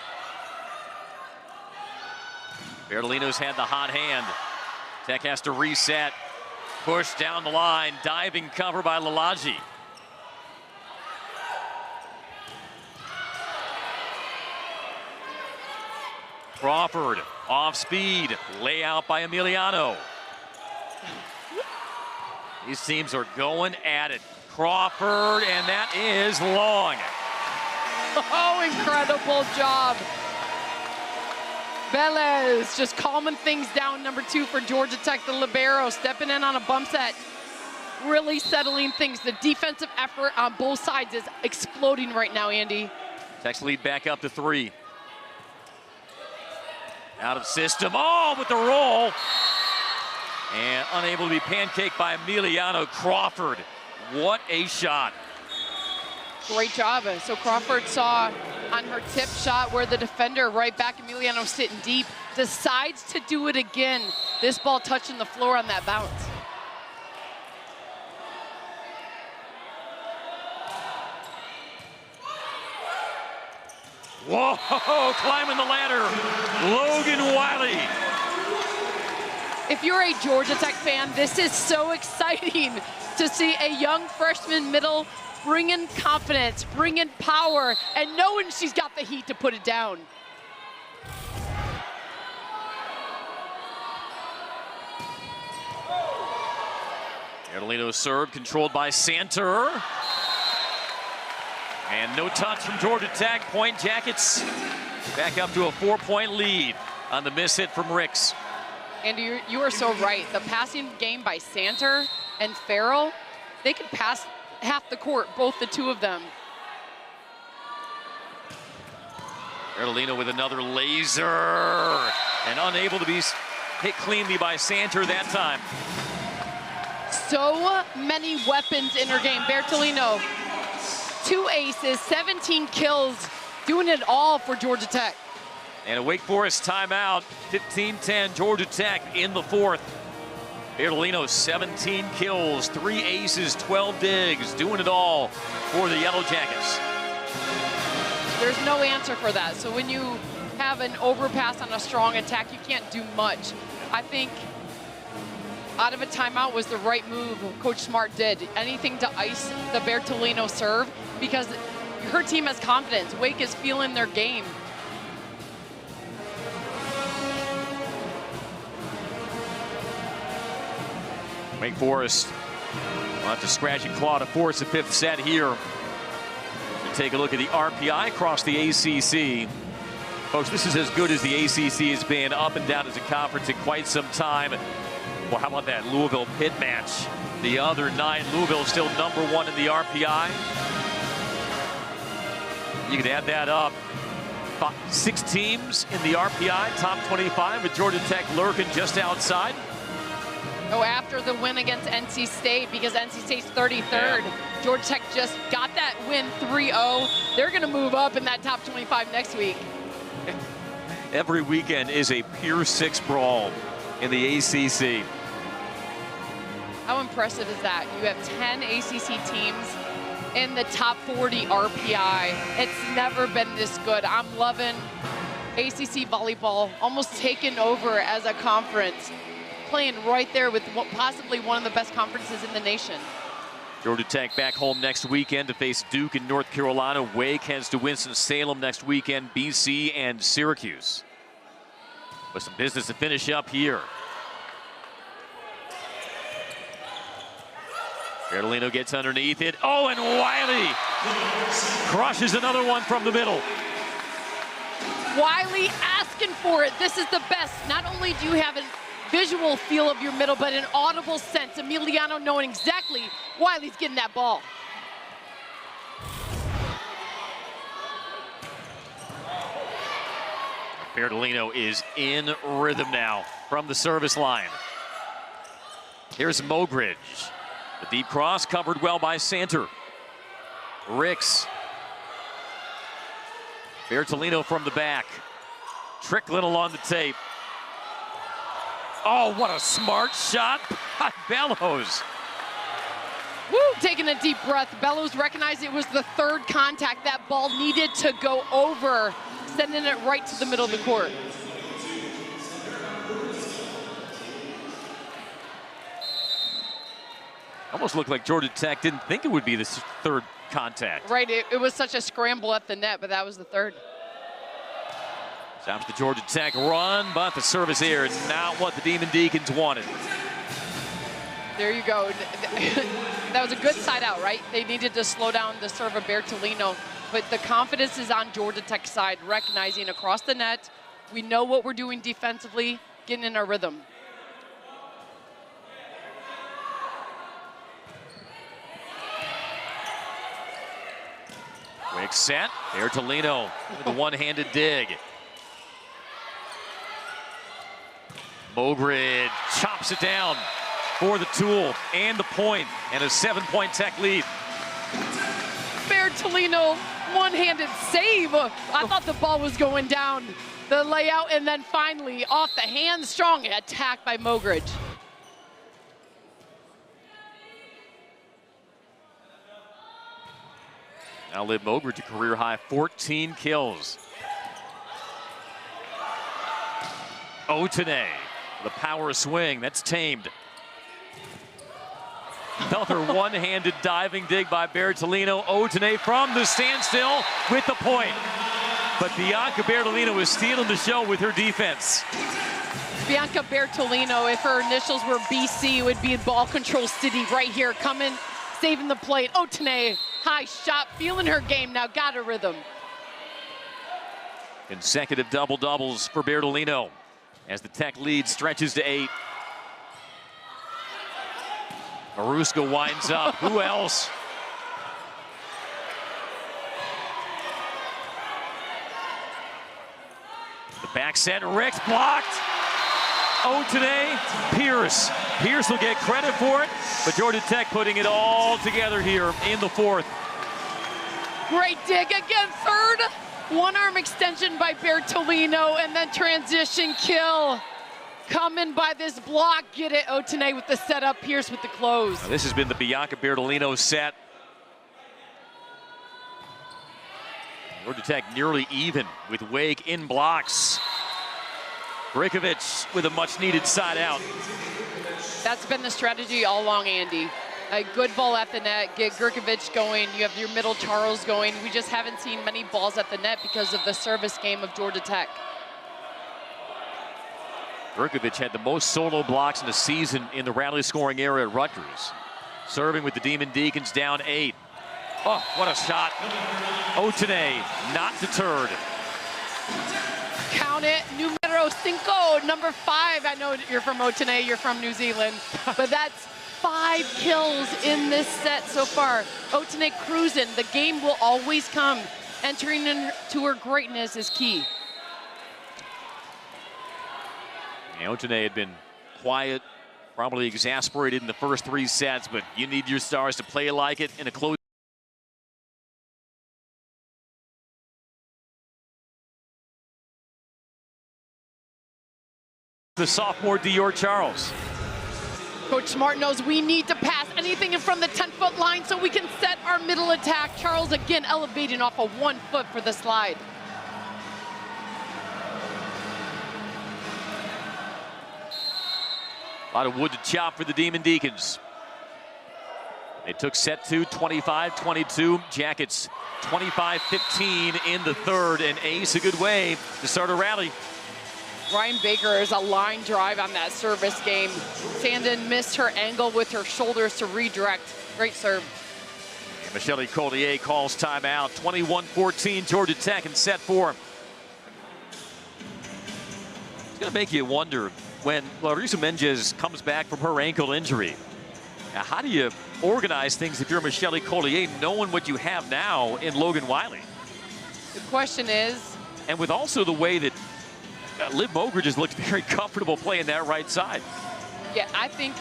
Bertolino's had the hot hand. Tech has to reset. Push down the line. Diving cover by Lalage. Crawford off speed. Layout by Emiliano. These teams are going at it. Crawford, and that is long. Oh, incredible job. Velez just calming things down, number 2 for Georgia Tech, the libero, stepping in on a bump set, really settling things. The defensive effort on both sides is exploding right now, Andy. Tech's lead back up to 3. Out of system, oh, with the roll. And unable to be pancaked by Emiliano. Crawford, what a shot. Great job. So Crawford saw on her tip shot where the defender right back, Emiliano sitting deep, decides to do it again. This ball touching the floor on that bounce. Whoa, climbing the ladder, Logan Wiley. If you're a Georgia Tech fan, this is so exciting to see a young freshman middle bringing confidence, bringing power, and knowing she's got the heat to put it down. Bertolino's serve controlled by Santer. And no touch from Georgia Tech. Point Jackets back up to a 4-point lead on the miss hit from Ricks. Andy, you are so right. The passing game by Santer and Farrell, they could pass half the court, both the two of them. Bertolino with another laser. And unable to be hit cleanly by Santer that time. So many weapons in her game. Bertolino, 2 aces, 17 kills, doing it all for Georgia Tech. And a Wake Forest timeout, 15-10, Georgia Tech in the fourth. Bertolino, 17 kills, 3 aces, 12 digs, doing it all for the Yellow Jackets. There's no answer for that. So when you have an overpass on a strong attack, you can't do much. I think out of a timeout was the right move Coach Smart did. Anything to ice the Bertolino serve, because her team has confidence. Wake is feeling their game. Wake Forest will have to scratch and claw to force the 5th set here. We take a look at the RPI across the ACC. Folks, this is as good as the ACC has been up and down as a conference in quite some time. Well, how about that Louisville-Pitt match the other night? Louisville still #1 in the RPI. You could add that up. 6 teams in the RPI, top 25, with Georgia Tech lurking just outside. Oh, after the win against NC State, because NC State's 33rd. Yeah. Georgia Tech just got that win 3-0. They're going to move up in that top 25 next week. Every weekend is a pure 6 brawl in the ACC. How impressive is that? You have 10 ACC teams in the top 40 RPI. It's never been this good. I'm loving ACC Volleyball almost taking over as a conference, playing right there with possibly one of the best conferences in the nation. Georgia Tech back home next weekend to face Duke in North Carolina. Wake heads to Winston-Salem next weekend, BC and Syracuse. With some business to finish up here. Bertolino gets underneath it. Oh, and Wiley crushes another one from the middle. Wiley asking for it. This is the best. Not only do you have a visual feel of your middle, but an audible sense. Emiliano knowing exactly Wiley's getting that ball. Bertolino is in rhythm now from the service line. Here's Mogridge. The deep cross covered well by Santer. Ricks. Bertolino from the back. Trickling along the tape. Oh, what a smart shot by Bellows. Woo, taking a deep breath. Bellows recognized it was the 3rd contact. That ball needed to go over, sending it right to the middle of the court. Almost looked like Georgia Tech didn't think it would be the 3rd contact. Right, it was such a scramble at the net, but that was the 3rd. Stops the Georgia Tech run, but the service error, not what the Demon Deacons wanted. There you go. That was a good side out, right? They needed to slow down the serve of Bertolino, but the confidence is on Georgia Tech's side, recognizing across the net, we know what we're doing defensively, getting in our rhythm. Quick set, Bertolino with a one-handed dig. Mogridge chops it down for the tool and the point, and a 7-point Tech lead. Bertolino, one-handed save. I thought the ball was going down the layout, and then finally off the hand, strong attack by Mogridge. Now Liv Mogridge, a career high 14 kills. Otene, the power swing, that's tamed. Another one-handed diving dig by Bertolino. Otene from the standstill with the point. But Bianca Bertolino was stealing the show with her defense. Bianca Bertolino, if her initials were BC, it would be Ball Control City right here, coming, saving the plate. Otene, high shot, feeling her game now, got a rhythm. Consecutive double-doubles for Bertolino as the Tech lead stretches to 8. Maruska winds up. Who else? The back set, Ricks blocked. Otene, Pierce. Pierce will get credit for it, but Georgia Tech putting it all together here in the 4th. Great dig again, third. One arm extension by Bertolino, and then transition kill. Coming by this block, get it, Otene with the setup, Pierce with the close. Now, this has been the Bianca Bertolino set. Georgia Tech nearly even with Wake in blocks. Grikovic with a much-needed side out. That's been the strategy all along, Andy. A good ball at the net, get Grikovic going, you have your middle Charles going. We just haven't seen many balls at the net because of the service game of Georgia Tech. Grikovic had the most solo blocks in the season in the rally scoring area at Rutgers. Serving with the Demon Deacons down 8. Oh, what a shot. Otene not deterred. Count it, numero 5, number 5. I know you're from Otene, you're from New Zealand, but that's 5 kills in this set so far. Otene cruising, the game will always come. Entering into her greatness is key. Otene had been quiet, probably exasperated in the first 3 sets, but you need your stars to play like it in a close. The sophomore Dior Charles. Coach Smart knows we need to pass anything in front of the 10-foot line so we can set our middle attack. Charles again elevating off of 1 foot for the slide. A lot of wood to chop for the Demon Deacons. They took set 2, 25-22. Jackets 25-15 in the 3rd, and Ace a good way to start a rally. Ryan Baker is a line drive on that service game. Sandin missed her angle with her shoulders to redirect. Great serve. And Michelle Collier calls timeout. 21-14 Georgia Tech in set 4. It's going to make you wonder when Larissa Menges comes back from her ankle injury. Now, how do you organize things if you're Michelle Collier, knowing what you have now in Logan Wiley? The question is... And with also the way that Liv Mogridge has looked very comfortable playing that right side. Yeah, I think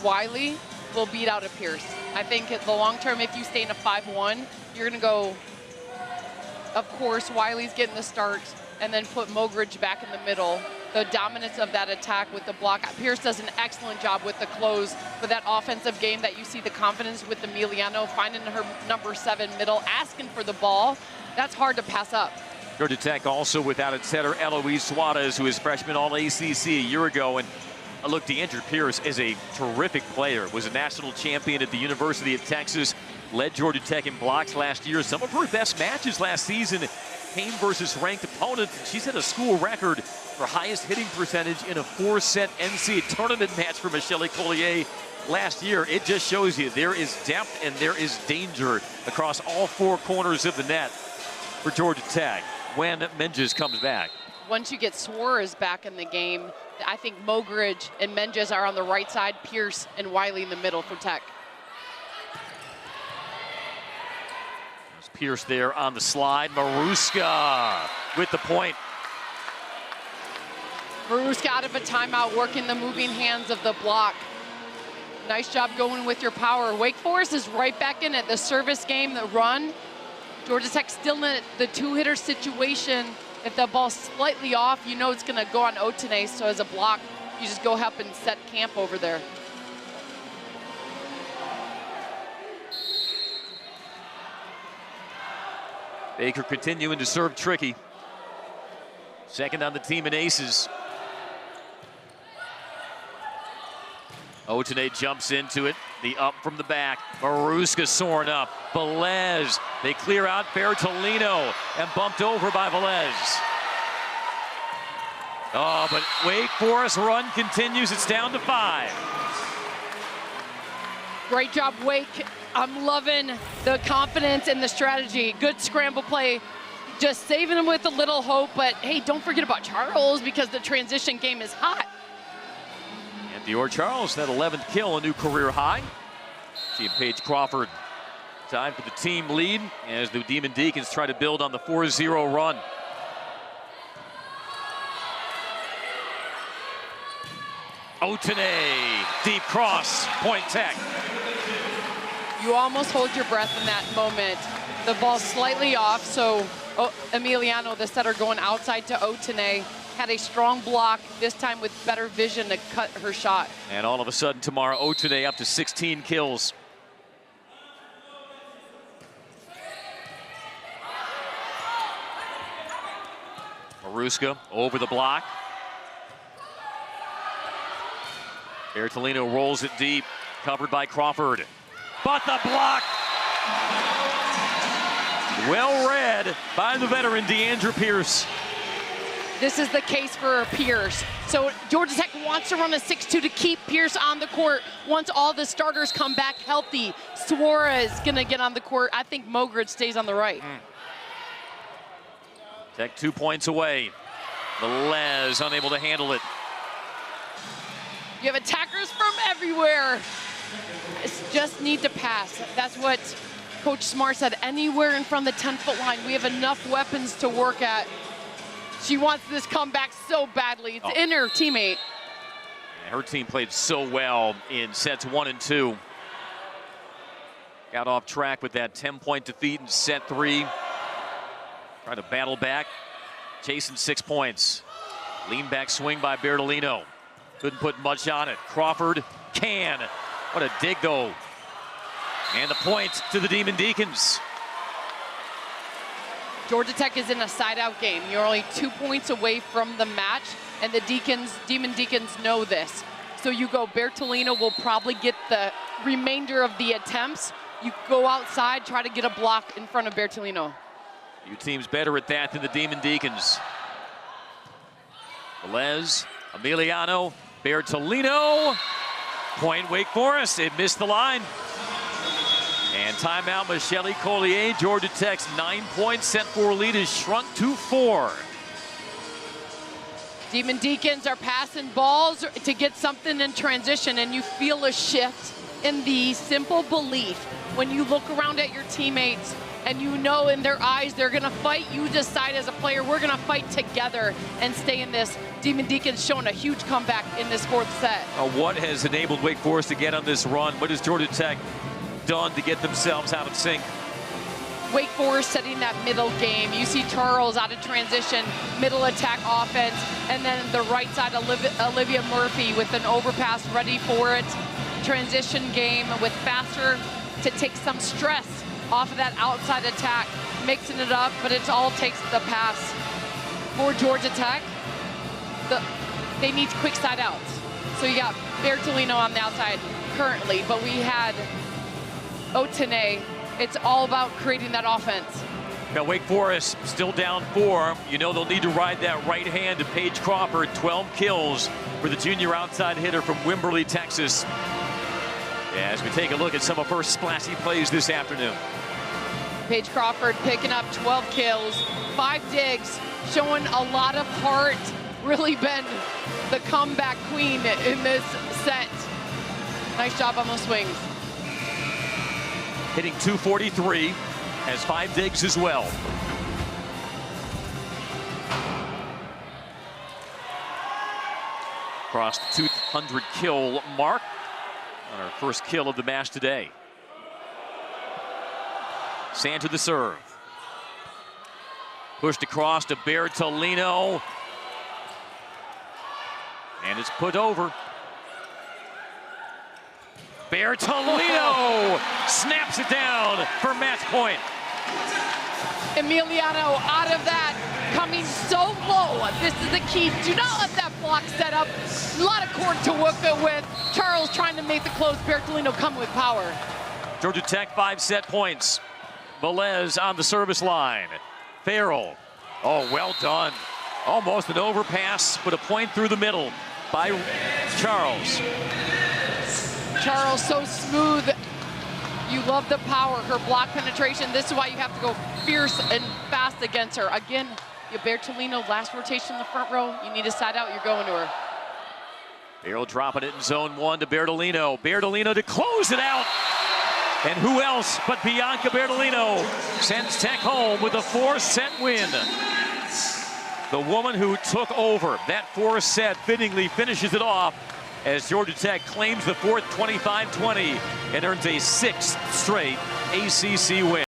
Wiley will beat out a Pierce. I think in the long term, if you stay in a 5-1, you're going to go, of course, Wiley's getting the start, and then put Mogridge back in the middle. The dominance of that attack with the block. Pierce does an excellent job with the close for that offensive game that you see the confidence with Emiliano, finding her number 7 middle, asking for the ball. That's hard to pass up. Georgia Tech also without its setter Eloise Suarez, who is freshman All-ACC a year ago. And look, DeAndre Pierce is a terrific player, was a national champion at the University of Texas, led Georgia Tech in blocks last year. Some of her best matches last season came versus ranked opponents. She's had a school record for highest hitting percentage in a 4-set NCAA tournament match for Michelle Collier last year. It just shows you there is depth and there is danger across all 4 corners of the net for Georgia Tech when Menges comes back. Once you get Suarez back in the game, I think Mogridge and Menges are on the right side, Pierce and Wiley in the middle for Tech. There's Pierce there on the slide. Maruska with the point. Maruska out of a timeout, working the moving hands of the block. Nice job going with your power. Wake Forest is right back in it. The service game, the run. Georgia Tech still in the 2-hitter situation. If the ball's slightly off, you know it's going to go on Otene. So as a block, you just go help and set camp over there. Baker continuing to serve tricky. Second on the team in aces. Otene jumps into it. The up from the back. Maruska soaring up. Velez. They clear out Bertolino and bumped over by Velez. Oh, but Wake Forest run continues. It's down to 5. Great job, Wake. I'm loving the confidence and the strategy. Good scramble play. Just saving them with a little hope, but hey, don't forget about Charles because the transition game is hot. And Dior Charles, that 11th kill, a new career high. She and Paige Crawford tied for the team lead as the Demon Deacons try to build on the 4-0 run. Otene, deep cross, point tech. You almost hold your breath in that moment. The ball slightly off, so Emiliano, the setter, going outside to Otene, had a strong block, this time with better vision to cut her shot. And all of a sudden tomorrow, Otene up to 16 kills. Maruska over the block. Bertolino rolls it deep, covered by Crawford. But the block! Well read by the veteran Deandra Pierce. This is the case for Pierce. So Georgia Tech wants to run a 6-2 to keep Pierce on the court. Once all the starters come back healthy, Suarez gonna get on the court. I think Mogridge stays on the right. Tech 2 points away. Velez unable to handle it. You have attackers from everywhere. It's just need to pass. That's what Coach Smart said. Anywhere in front of the 10-foot line, we have enough weapons to work at. She wants this comeback so badly. It's in her teammate. Her team played so well in sets 1 and 2. Got off track with that 10-point defeat in set 3. Trying to battle back, chasing 6 points. Lean back swing by Bertolino. Couldn't put much on it. Crawford can. What a dig, though. And the point to the Demon Deacons. Georgia Tech is in a side-out game. You're only 2 points away from the match, and the Demon Deacons know this. So you go, Bertolino will probably get the remainder of the attempts. You go outside, try to get a block in front of Bertolino. Few teams better at that than the Demon Deacons. Velez, Emiliano, Bertolino. Point Wake Forest. It missed the line. And timeout, Michelle Collier. Georgia Tech's 9-point set 4 lead is shrunk to 4. Demon Deacons are passing balls to get something in transition, and you feel a shift in the simple belief when you look around at your teammates and you know in their eyes they're gonna fight. You decide as a player, we're gonna fight together and stay in this. Demon Deacons showing a huge comeback in this 4th set. What has enabled Wake Forest to get on this run? What has Georgia Tech done to get themselves out of sync? Wake Forest setting that middle game. You see Charles out of transition, middle attack offense, and then the right side, Olivia Murphy with an overpass ready for it. Transition game with faster to take some stress off of that outside attack, mixing it up, but it all takes the pass. For Georgia Tech, they need quick side outs. So you got Bertolino on the outside currently, but we had Otene. It's all about creating that offense. Now Wake Forest still down 4. You know they'll need to ride that right hand to Paige Crawford. 12 kills for the junior outside hitter from Wimberley, Texas. As we take a look at some of her splashy plays this afternoon. Paige Crawford picking up 12 kills, 5 digs, showing a lot of heart. Really been the comeback queen in this set. Nice job on those swings. Hitting .243, has 5 digs as well. Crossed the 200 kill mark on our first kill of the match today. Sand to the serve. Pushed across to Bertolino. And it's put over. Bertolino snaps it down for match point. Emiliano out of that, coming so close This is the key. Do not let that block set up. A lot of court to work it with. Charles trying to make the close. Bertolino come with power. Georgia Tech 5 set points. Velez on the service line. Farrell. Oh, well done. Almost an overpass, but a point through the middle by Charles. Charles so smooth. You love the power, her block penetration. This is why you have to go fierce and fast against her. Again, Bertolino, last rotation in the front row. You need to side out, you're going to her. Farrell dropping it in zone 1 to Bertolino. Bertolino to close it out. And who else but Bianca Bertolino sends Tech home with a 4-set win. The woman who took over that 4th set fittingly finishes it off as Georgia Tech claims the 4th 25-20 and earns a 6th straight ACC win.